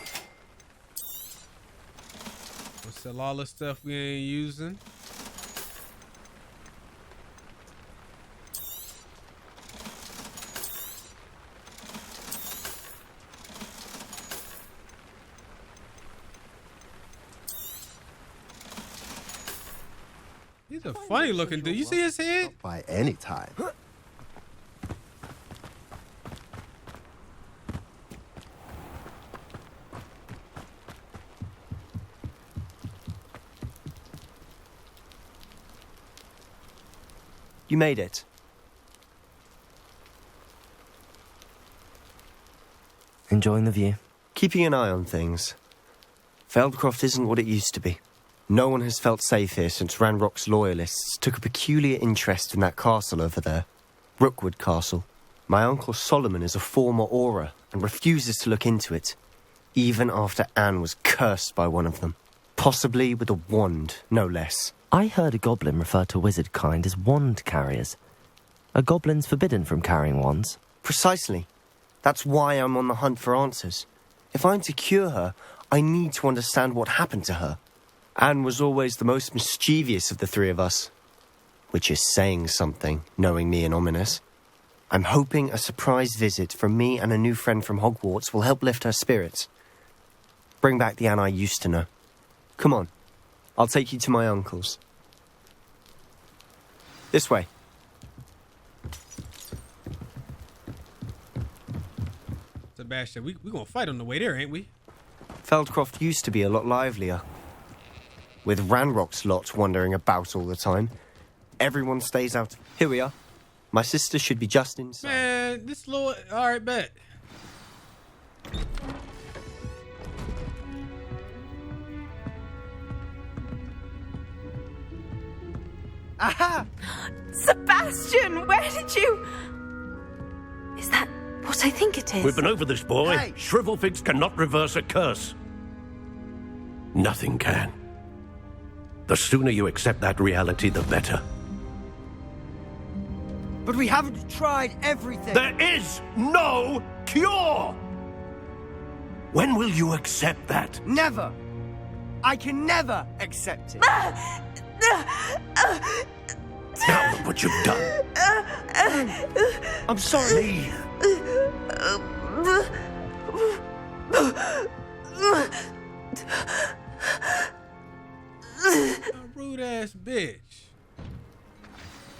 We'll sell all the stuff we ain't using. He's a funny looking dude. You see his head? Not by any time. You made it. Enjoying the view? Keeping an eye on things. Feldcroft isn't what it used to be. No one has felt safe here since Ranrock's loyalists took a peculiar interest in that castle over there. Rookwood Castle. My uncle Solomon is a former Auror and refuses to look into it, even after Anne was cursed by one of them. Possibly with a wand, no less. I heard a goblin refer to wizard kind as wand carriers. Are goblins forbidden from carrying wands? Precisely. That's why I'm on the hunt for answers. If I'm to cure her, I need to understand what happened to her. Anne was always the most mischievous of the three of us. Which is saying something, knowing me and Ominous. I'm hoping a surprise visit from me and a new friend from Hogwarts will help lift her spirits. Bring back the Anne I used to know. Come on, I'll take you to my uncle's. This way. Sebastian, we gonna fight on the way there, ain't we? Feldcroft used to be a lot livelier. With Ranrock's lot wandering about all the time. Everyone stays out. Here we are. My sister should be just inside. Man, this little... Alright, bet. Aha! Sebastian, where did you... Is that what I think it is? We've been over this, boy. Hey. Shrivelfigs cannot reverse a curse. Nothing can. The sooner you accept that reality, the better. But we haven't tried everything. There is no cure! When will you accept that? Never. I can never accept it. Now look what you've done. I'm sorry. A rude ass bitch.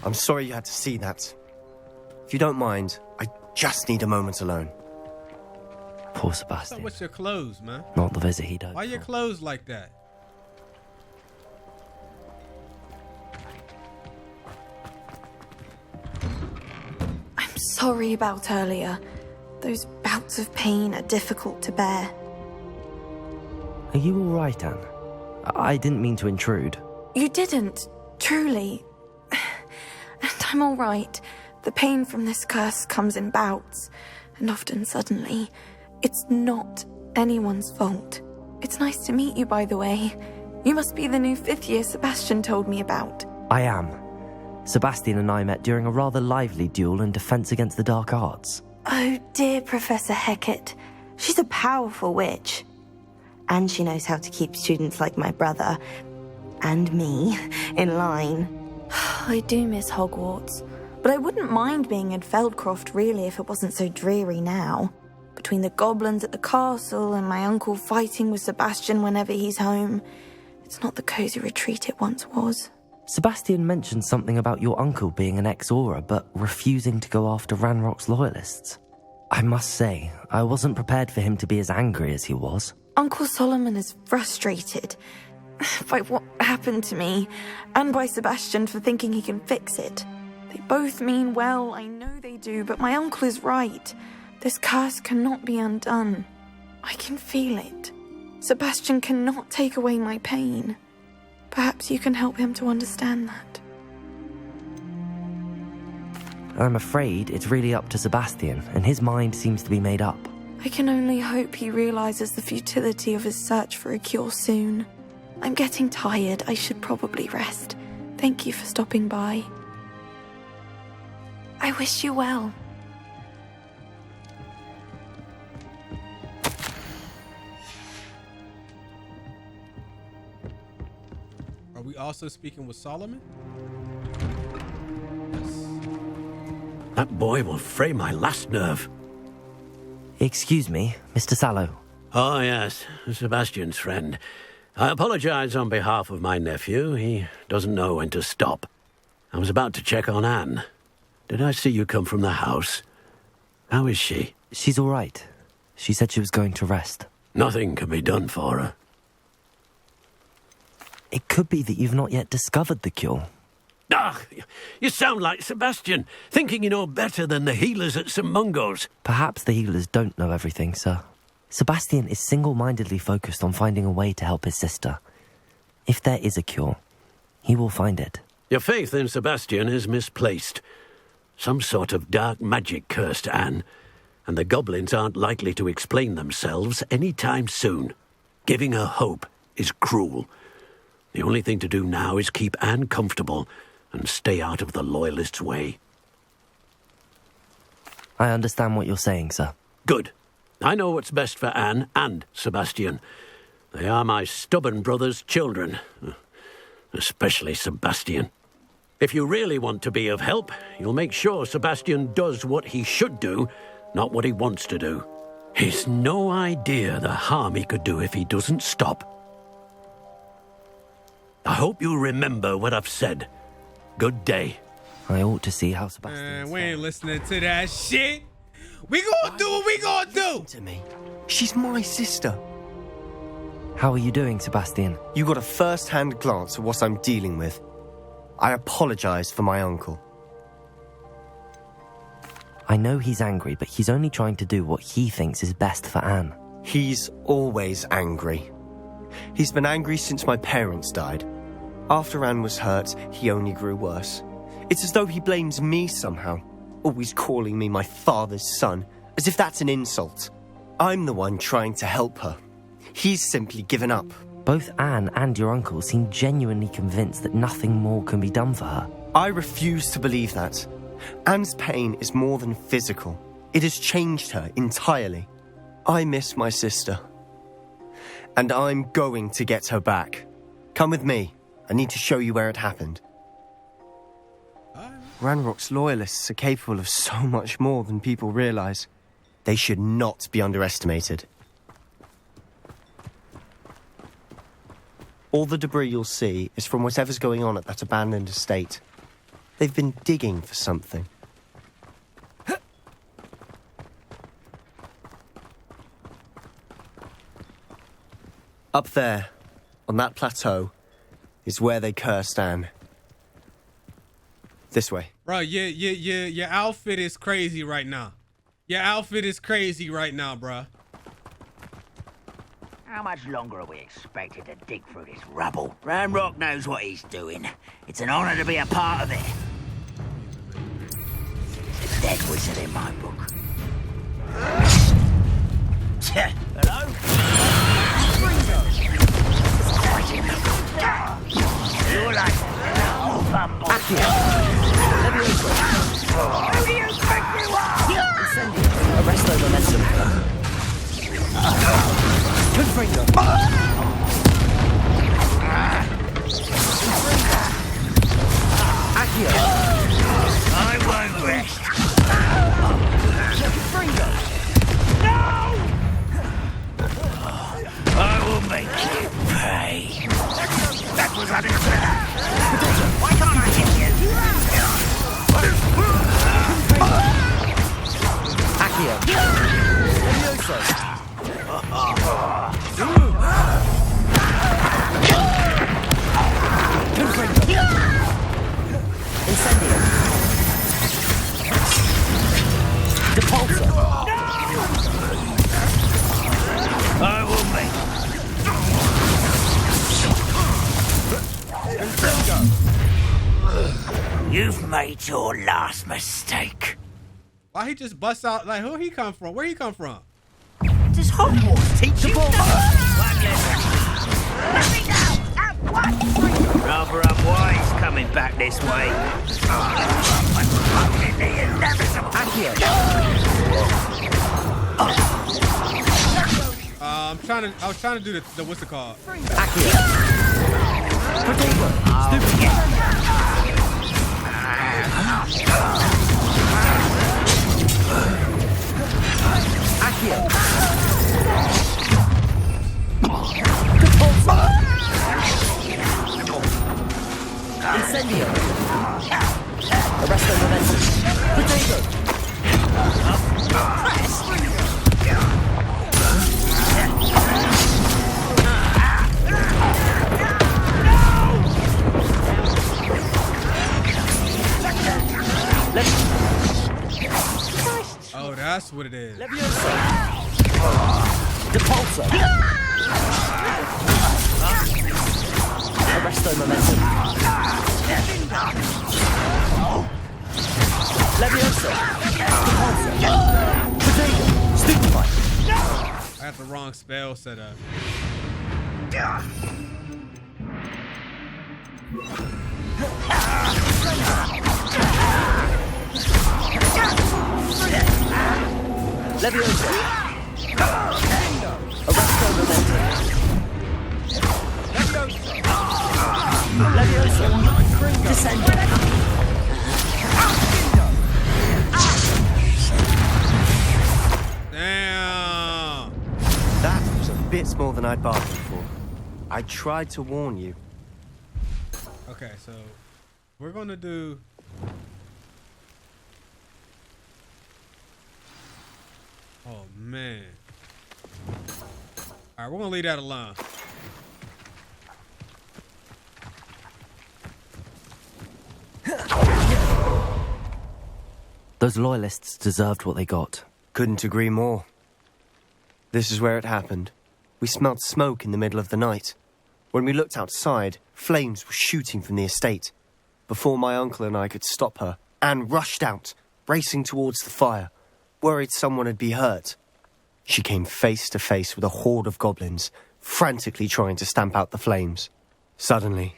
I'm sorry you had to see that. If you don't mind, I just need a moment alone. Poor Sebastian. So what's your clothes, man? Not the visit he did. Why your clothes like that? I'm sorry about earlier. Those bouts of pain are difficult to bear. Are you all right, Anne? I didn't mean to intrude. You didn't, truly. And I'm all right. The pain from this curse comes in bouts, and often suddenly. It's not anyone's fault. It's nice to meet you, by the way. You must be the new 5th year Sebastian told me about. I am. Sebastian and I met during a rather lively duel in defense against the dark arts. Oh, dear Professor Hecat. She's a powerful witch. And she knows how to keep students like my brother, and me, in line. I do miss Hogwarts, but I wouldn't mind being in Feldcroft, really, if it wasn't so dreary now. Between the goblins at the castle and my uncle fighting with Sebastian whenever he's home, it's not the cosy retreat it once was. Sebastian mentioned something about your uncle being an ex-Auror, but refusing to go after Ranrock's loyalists. I must say, I wasn't prepared for him to be as angry as he was. Uncle Solomon is frustrated by what happened to me, and by Sebastian for thinking he can fix it. They both mean well, I know they do, but my uncle is right. This curse cannot be undone. I can feel it. Sebastian cannot take away my pain. Perhaps you can help him to understand that. I'm afraid it's really up to Sebastian, and his mind seems to be made up. I can only hope he realizes the futility of his search for a cure soon. I'm getting tired. I should probably rest. Thank you for stopping by. I wish you well. Are we also speaking with Solomon? That boy will fray my last nerve. Excuse me, Mr. Sallow. Oh, yes, Sebastian's friend. I apologize on behalf of my nephew. He doesn't know when to stop. I was about to check on Anne. Did I see you come from the house? How is she? She's all right. She said she was going to rest. Nothing can be done for her. It could be that you've not yet discovered the cure. Ah, you sound like Sebastian, thinking you know better than the healers at St. Mungo's. Perhaps the healers don't know everything, sir. Sebastian is single-mindedly focused on finding a way to help his sister. If there is a cure, he will find it. Your faith in Sebastian is misplaced. Some sort of dark magic cursed Anne, and the goblins aren't likely to explain themselves any time soon. Giving her hope is cruel. The only thing to do now is keep Anne comfortable and stay out of the Loyalists' way. I understand what you're saying, sir. Good. I know what's best for Anne and Sebastian. They are my stubborn brother's children. Especially Sebastian. If you really want to be of help, you'll make sure Sebastian does what he should do, not what he wants to do. He's no idea the harm he could do if he doesn't stop. I hope you'll remember what I've said. Good day. I ought to see how Sebastian... Man, we ain't listening to that shit. We gonna do what we gonna do. To me. She's my sister. How are you doing, Sebastian? You got a first-hand glance at what I'm dealing with. I apologize for my uncle. I know he's angry, but he's only trying to do what he thinks is best for Anne. He's always angry. He's been angry since my parents died. After Anne was hurt, he only grew worse. It's as though he blames me somehow, always calling me my father's son, as if that's an insult. I'm the one trying to help her. He's simply given up. Both Anne and your uncle seem genuinely convinced that nothing more can be done for her. I refuse to believe that. Anne's pain is more than physical. It has changed her entirely. I miss my sister. And I'm going to get her back. Come with me. I need to show you where it happened. Ranrock's loyalists are capable of so much more than people realize. They should not be underestimated. All the debris you'll see is from whatever's going on at that abandoned estate. They've been digging for something. Up there, on that plateau, is where they cursed Anne. This way. Bro, your outfit is crazy right now. Your outfit is crazy right now, bro. How much longer are we expected to dig through this rubble? Ranrock knows what he's doing. It's an honor to be a part of it. It's a dead wizard in my book. Hello? You like old bumble. Who do you think you are? Arrest their momentum. Confringo. Accio. I won't rest. Confringo. No! I will make you pay. That was unexpected. Why can't I hit you? Accio. Levioso. Incendio. Depulso. I will make. You've made your last mistake. Why he just busts out? Like, who he come from? Where he come from? Does Hogwarts teach you Rather unwise coming back this way. I was trying to do the what's it called? Incendio. Arresto momentum. Potato. Oh, that's what it is. Depulso. Arresto momentum. Levioso. Depulso. Potato. Stupefy. I got the wrong spell set up. Levioso. Arresto momentum. Levioso. Descendo. Damn. That was a bit more than I'd bargained for. I tried to warn you. Okay, so we're gonna do. Oh man. All right, we're gonna leave that alone. Those loyalists deserved what they got. Couldn't agree more. This is where it happened. We smelled smoke in the middle of the night. When we looked outside, flames were shooting from the estate. Before my uncle and I could stop her, Anne rushed out, racing towards the fire, worried someone had been hurt. She came face to face with a horde of goblins, frantically trying to stamp out the flames. Suddenly,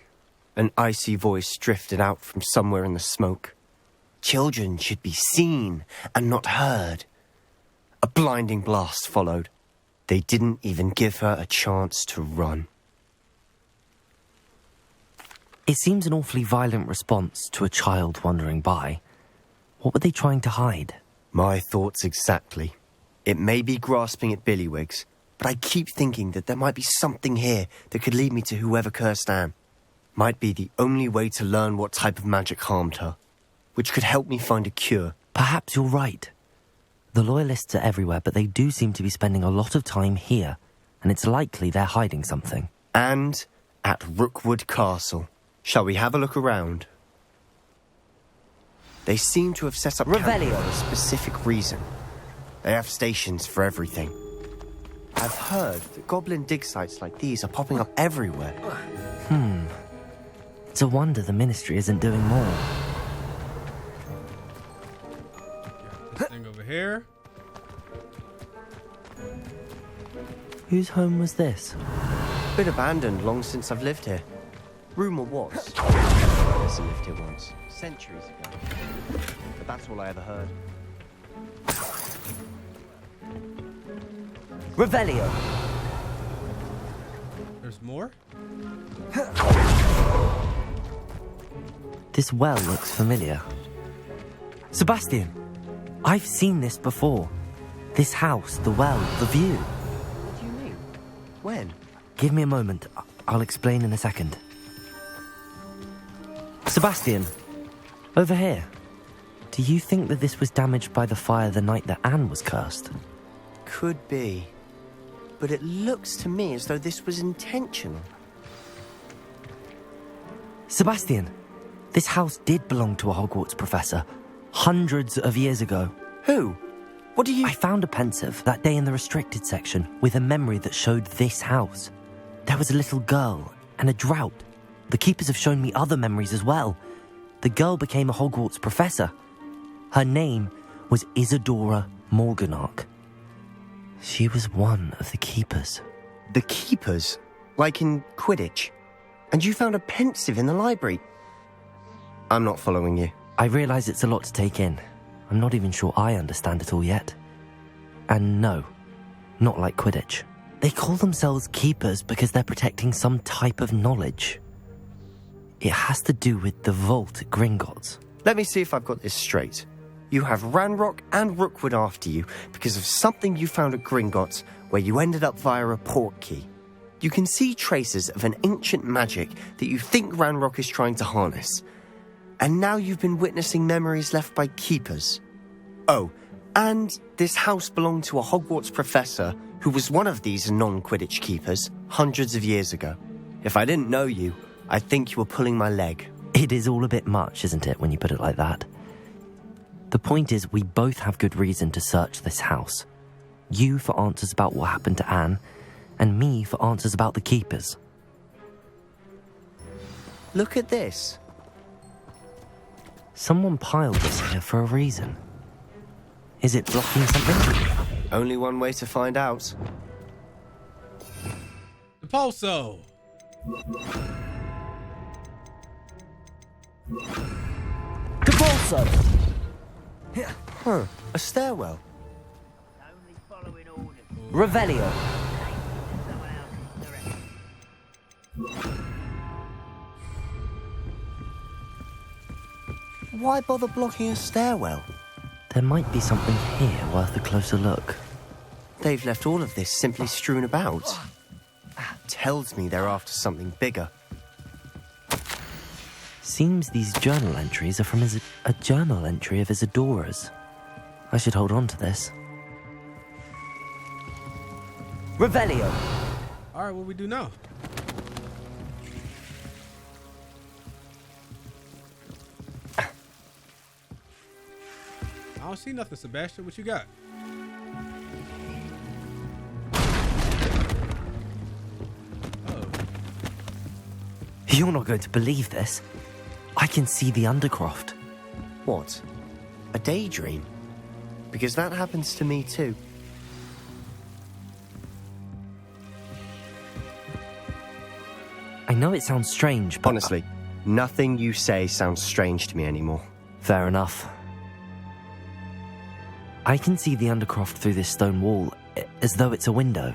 an icy voice drifted out from somewhere in the smoke. Children should be seen and not heard. A blinding blast followed. They didn't even give her a chance to run. It seems an awfully violent response to a child wandering by. What were they trying to hide? My thoughts exactly. It may be grasping at Billywigs, but I keep thinking that there might be something here that could lead me to whoever cursed Anne. Might be the only way to learn what type of magic harmed her, which could help me find a cure. Perhaps you're right. The loyalists are everywhere, but they do seem to be spending a lot of time here, and it's likely they're hiding something. And at Rookwood Castle. Shall we have a look around? They seem to have set up camp for a specific reason. They have stations for everything. I've heard that goblin dig sites like these are popping up everywhere. It's a wonder the Ministry isn't doing more. This thing over here. Whose home was this? Been abandoned long since I've lived here. Rumour was Professor lived here once, centuries ago. But that's all I ever heard. Revelio. There's more? This well looks familiar. Sebastian, I've seen this before. This house, the well, the view. What do you mean? When? Give me a moment. I'll explain in a second. Sebastian, over here. Do you think that this was damaged by the fire the night that Anne was cursed? Could be. But it looks to me as though this was intentional. Sebastian, this house did belong to a Hogwarts professor. Hundreds of years ago. Who? What do you... I found a pensive that day in the restricted section with a memory that showed this house. There was a little girl and a drought. The keepers have shown me other memories as well. the girl became a Hogwarts professor. Her name was Isadora Morganach. She was one of the Keepers. The Keepers? Like in Quidditch? And you found a pensive in the library? I'm not following you. I realise it's a lot to take in. I'm not even sure I understand it all yet. And no, not like Quidditch. They call themselves Keepers because they're protecting some type of knowledge. It has to do with the vault at Gringotts. Let me see if I've got this straight. You have Ranrock and Rookwood after you because of something you found at Gringotts where you ended up via a portkey. You can see traces of an ancient magic that you think Ranrock is trying to harness. And now you've been witnessing memories left by Keepers. Oh, and this house belonged to a Hogwarts professor who was one of these non-Quidditch Keepers hundreds of years ago. If I didn't know you, I'd think you were pulling my leg. It is all a bit much, isn't it, when you put it like that? The point is, we both have good reason to search this house. You for answers about what happened to Anne, and me for answers about the Keepers. Look at this. Someone piled this here for a reason. Is it blocking something? Only one way to find out. The Pulso. Capulso! Huh, a stairwell. Revelio. Why bother blocking a stairwell? There might be something here worth a closer look. They've left all of this simply strewn about. Tells me they're after something bigger. Seems these journal entries are from a journal entry of Isadora's. I should hold on to this. Revelio. All right, what we do now? I don't see nothing, Sebastian. What you got? Oh. You're not going to believe this. I can see the Undercroft. What? A daydream? Because that happens to me too. I know it sounds strange, but... Honestly, nothing you say sounds strange to me anymore. Fair enough. I can see the Undercroft through this stone wall, as though it's a window.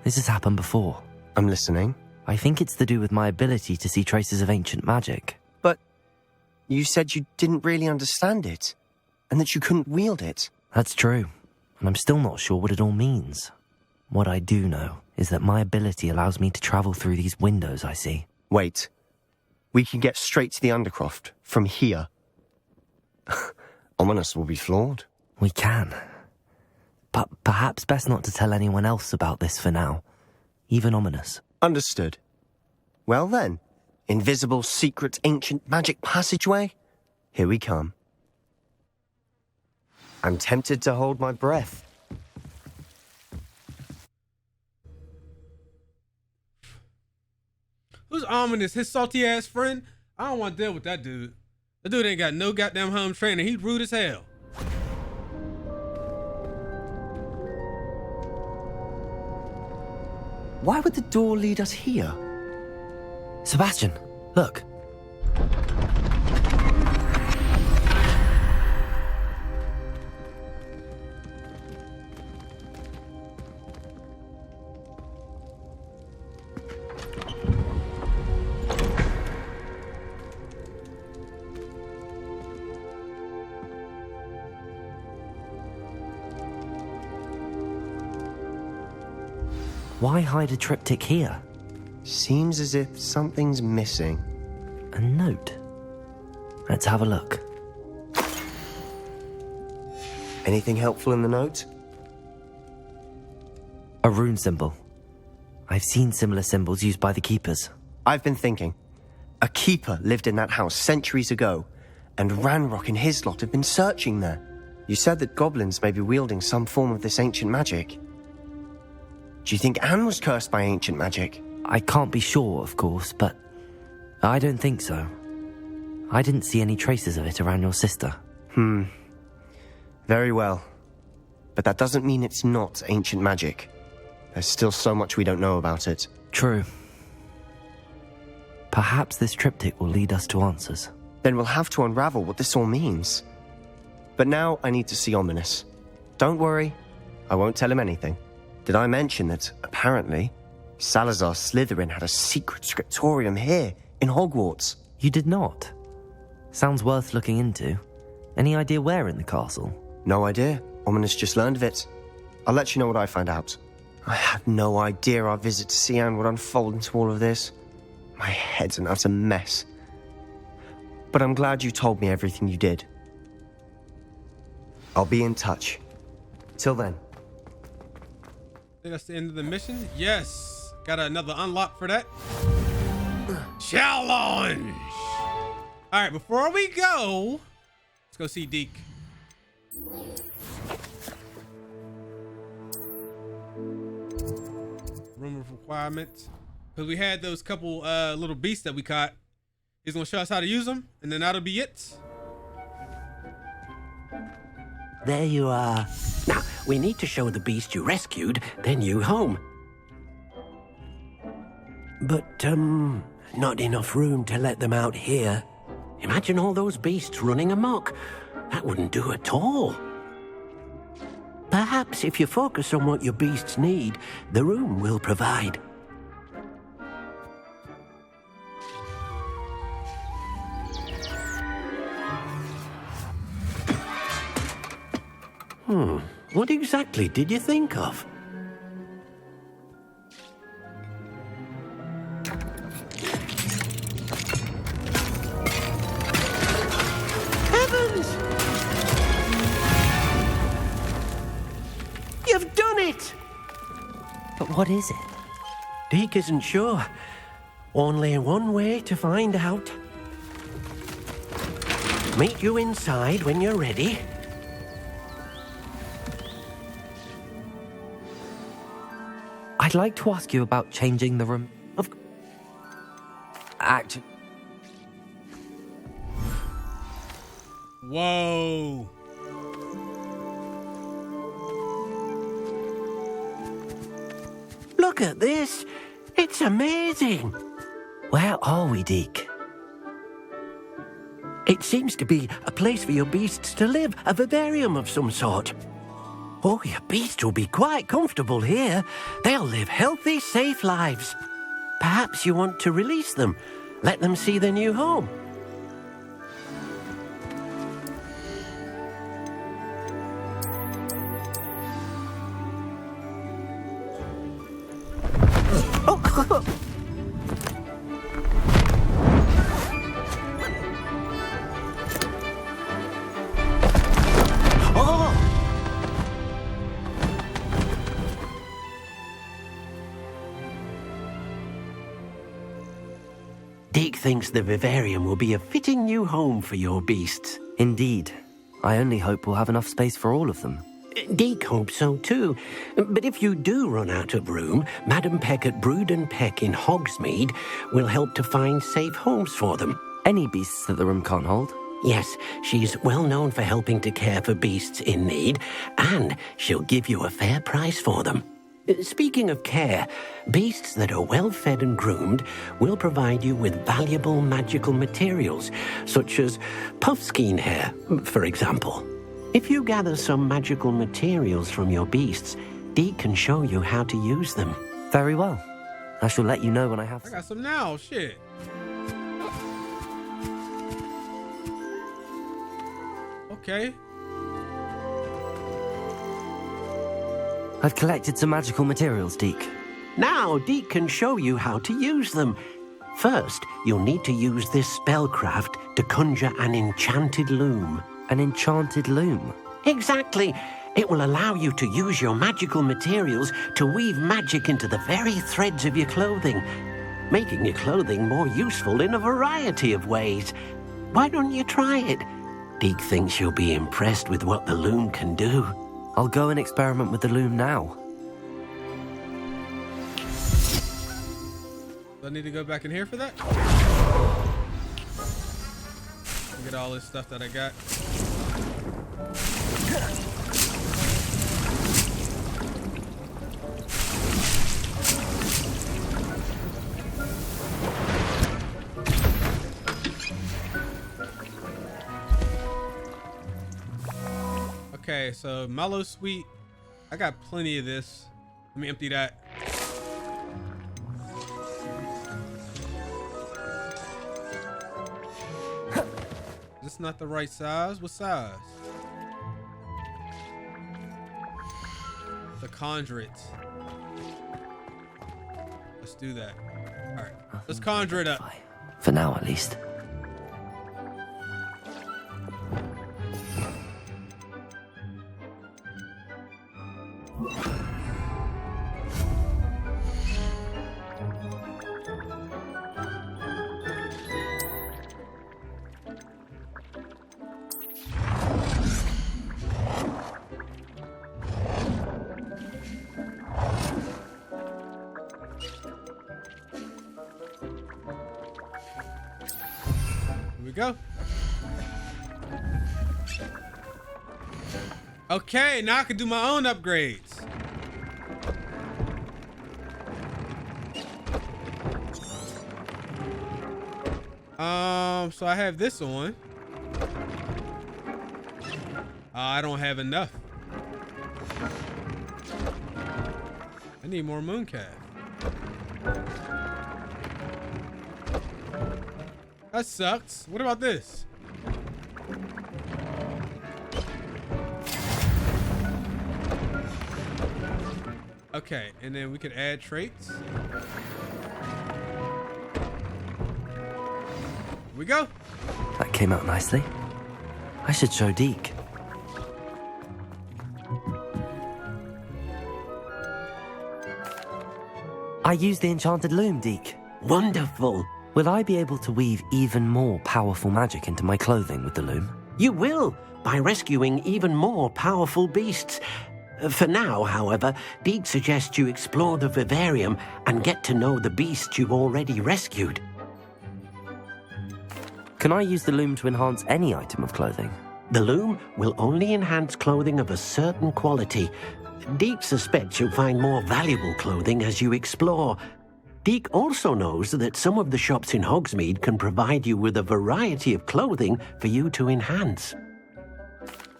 This has happened before. I'm listening. I think it's to do with my ability to see traces of ancient magic. But you said you didn't really understand it, and that you couldn't wield it. That's true, and I'm still not sure what it all means. What I do know is that my ability allows me to travel through these windows I see. Wait. We can get straight to the Undercroft from here. Ominous will be flawed. We can. But perhaps best not to tell anyone else about this for now. Even Ominous. Understood. Well then, invisible, secret, ancient magic passageway? Here we come. I'm tempted to hold my breath. Who's Ominous? His salty ass friend? I don't want to deal with that dude. That dude ain't got no goddamn home training. He's rude as hell. Why would the door lead us here? Sebastian, look. Why hide a triptych here? Seems as if something's missing. A note. Let's have a look. Anything helpful in the note? A rune symbol. I've seen similar symbols used by the Keepers. I've been thinking. A Keeper lived in that house centuries ago, and Ranrock and his lot have been searching there. You said that goblins may be wielding some form of this ancient magic. Do you think Anne was cursed by ancient magic? I can't be sure, of course, but I don't think so. I didn't see any traces of it around your sister. Very well. But that doesn't mean it's not ancient magic. There's still so much we don't know about it. True. Perhaps this triptych will lead us to answers. Then we'll have to unravel what this all means. But now I need to see Ominous. Don't worry, I won't tell him anything. Did I mention that, apparently, Salazar Slytherin had a secret scriptorium here, in Hogwarts? You did not? Sounds worth looking into. Any idea where in the castle? No idea. Ominous just learned of it. I'll let you know what I find out. I had no idea our visit to Cian would unfold into all of this. My head's an utter mess. But I'm glad you told me everything you did. I'll be in touch. Till then. I think that's the end of the mission. Yes. Got another unlock for that. Challenge! Alright, before we go, let's go see Deke. Room of requirements. Because we had those couple little beasts that we caught. He's going to show us how to use them, and then that'll be it. There you are. Now, we need to show the beast you rescued their new home. But, not enough room to let them out here. Imagine all those beasts running amok. That wouldn't do at all. Perhaps if you focus on what your beasts need, the room will provide. What exactly did you think of? Heavens! You've done it! But what is it? Deke isn't sure. Only one way to find out. Meet you inside when you're ready. I'd like to ask you about changing the room. Whoa. Look at this. It's amazing. Where are we, Deke? It seems to be a place for your beasts to live, a vivarium of some sort. Oh, your beasts will be quite comfortable here. They'll live healthy, safe lives. Perhaps you want to release them. Let them see their new home. Deke thinks the vivarium will be a fitting new home for your beasts. Indeed. I only hope we'll have enough space for all of them. Deke hopes so too. But if you do run out of room, Madam Peck at Brood and Peck in Hogsmeade will help to find safe homes for them. Any beasts that the room can't hold? Yes, she's well known for helping to care for beasts in need, and she'll give you a fair price for them. Speaking of care, beasts that are well fed and groomed will provide you with valuable magical materials, such as puffskein hair, for example. If you gather some magical materials from your beasts, Deke can show you how to use them. Very well. I shall let you know when I have I got some now, shit. Okay. I've collected some magical materials, Deke. Now Deke can show you how to use them. First, you'll need to use this spellcraft to conjure an enchanted loom. An enchanted loom? Exactly. It will allow you to use your magical materials to weave magic into the very threads of your clothing, making your clothing more useful in a variety of ways. Why don't you try it? Deke thinks you'll be impressed with what the loom can do. I'll go and experiment with the loom now. Do I need to go back in here for that? Get all this stuff that I got. Okay, so Mellow Sweet. I got plenty of this. Let me empty that. Is this not the right size? What size? The conjure it. Let's do that. All right, let's conjure it up. For now, at least. Go. Okay, now I can do my own upgrades. So I have this on. I don't have enough. I need more mooncalf. That sucks. What about this? Okay, and then we could add traits. Here we go. That came out nicely. I should show Deke. I used the enchanted loom, Deke. Wonderful. Will I be able to weave even more powerful magic into my clothing with the loom? You will, by rescuing even more powerful beasts. For now, however, Deke suggests you explore the vivarium and get to know the beasts you've already rescued. Can I use the loom to enhance any item of clothing? The loom will only enhance clothing of a certain quality. Deke suspects you'll find more valuable clothing as you explore. Deke also knows that some of the shops in Hogsmeade can provide you with a variety of clothing for you to enhance.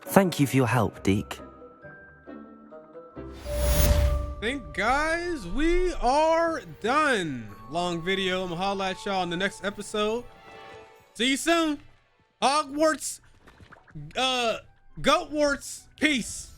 Thank you for your help, Deke. I think, guys, we are done. Long video. I'm gonna holla at y'all in the next episode. See you soon. Hogwarts, Goatwarts, peace.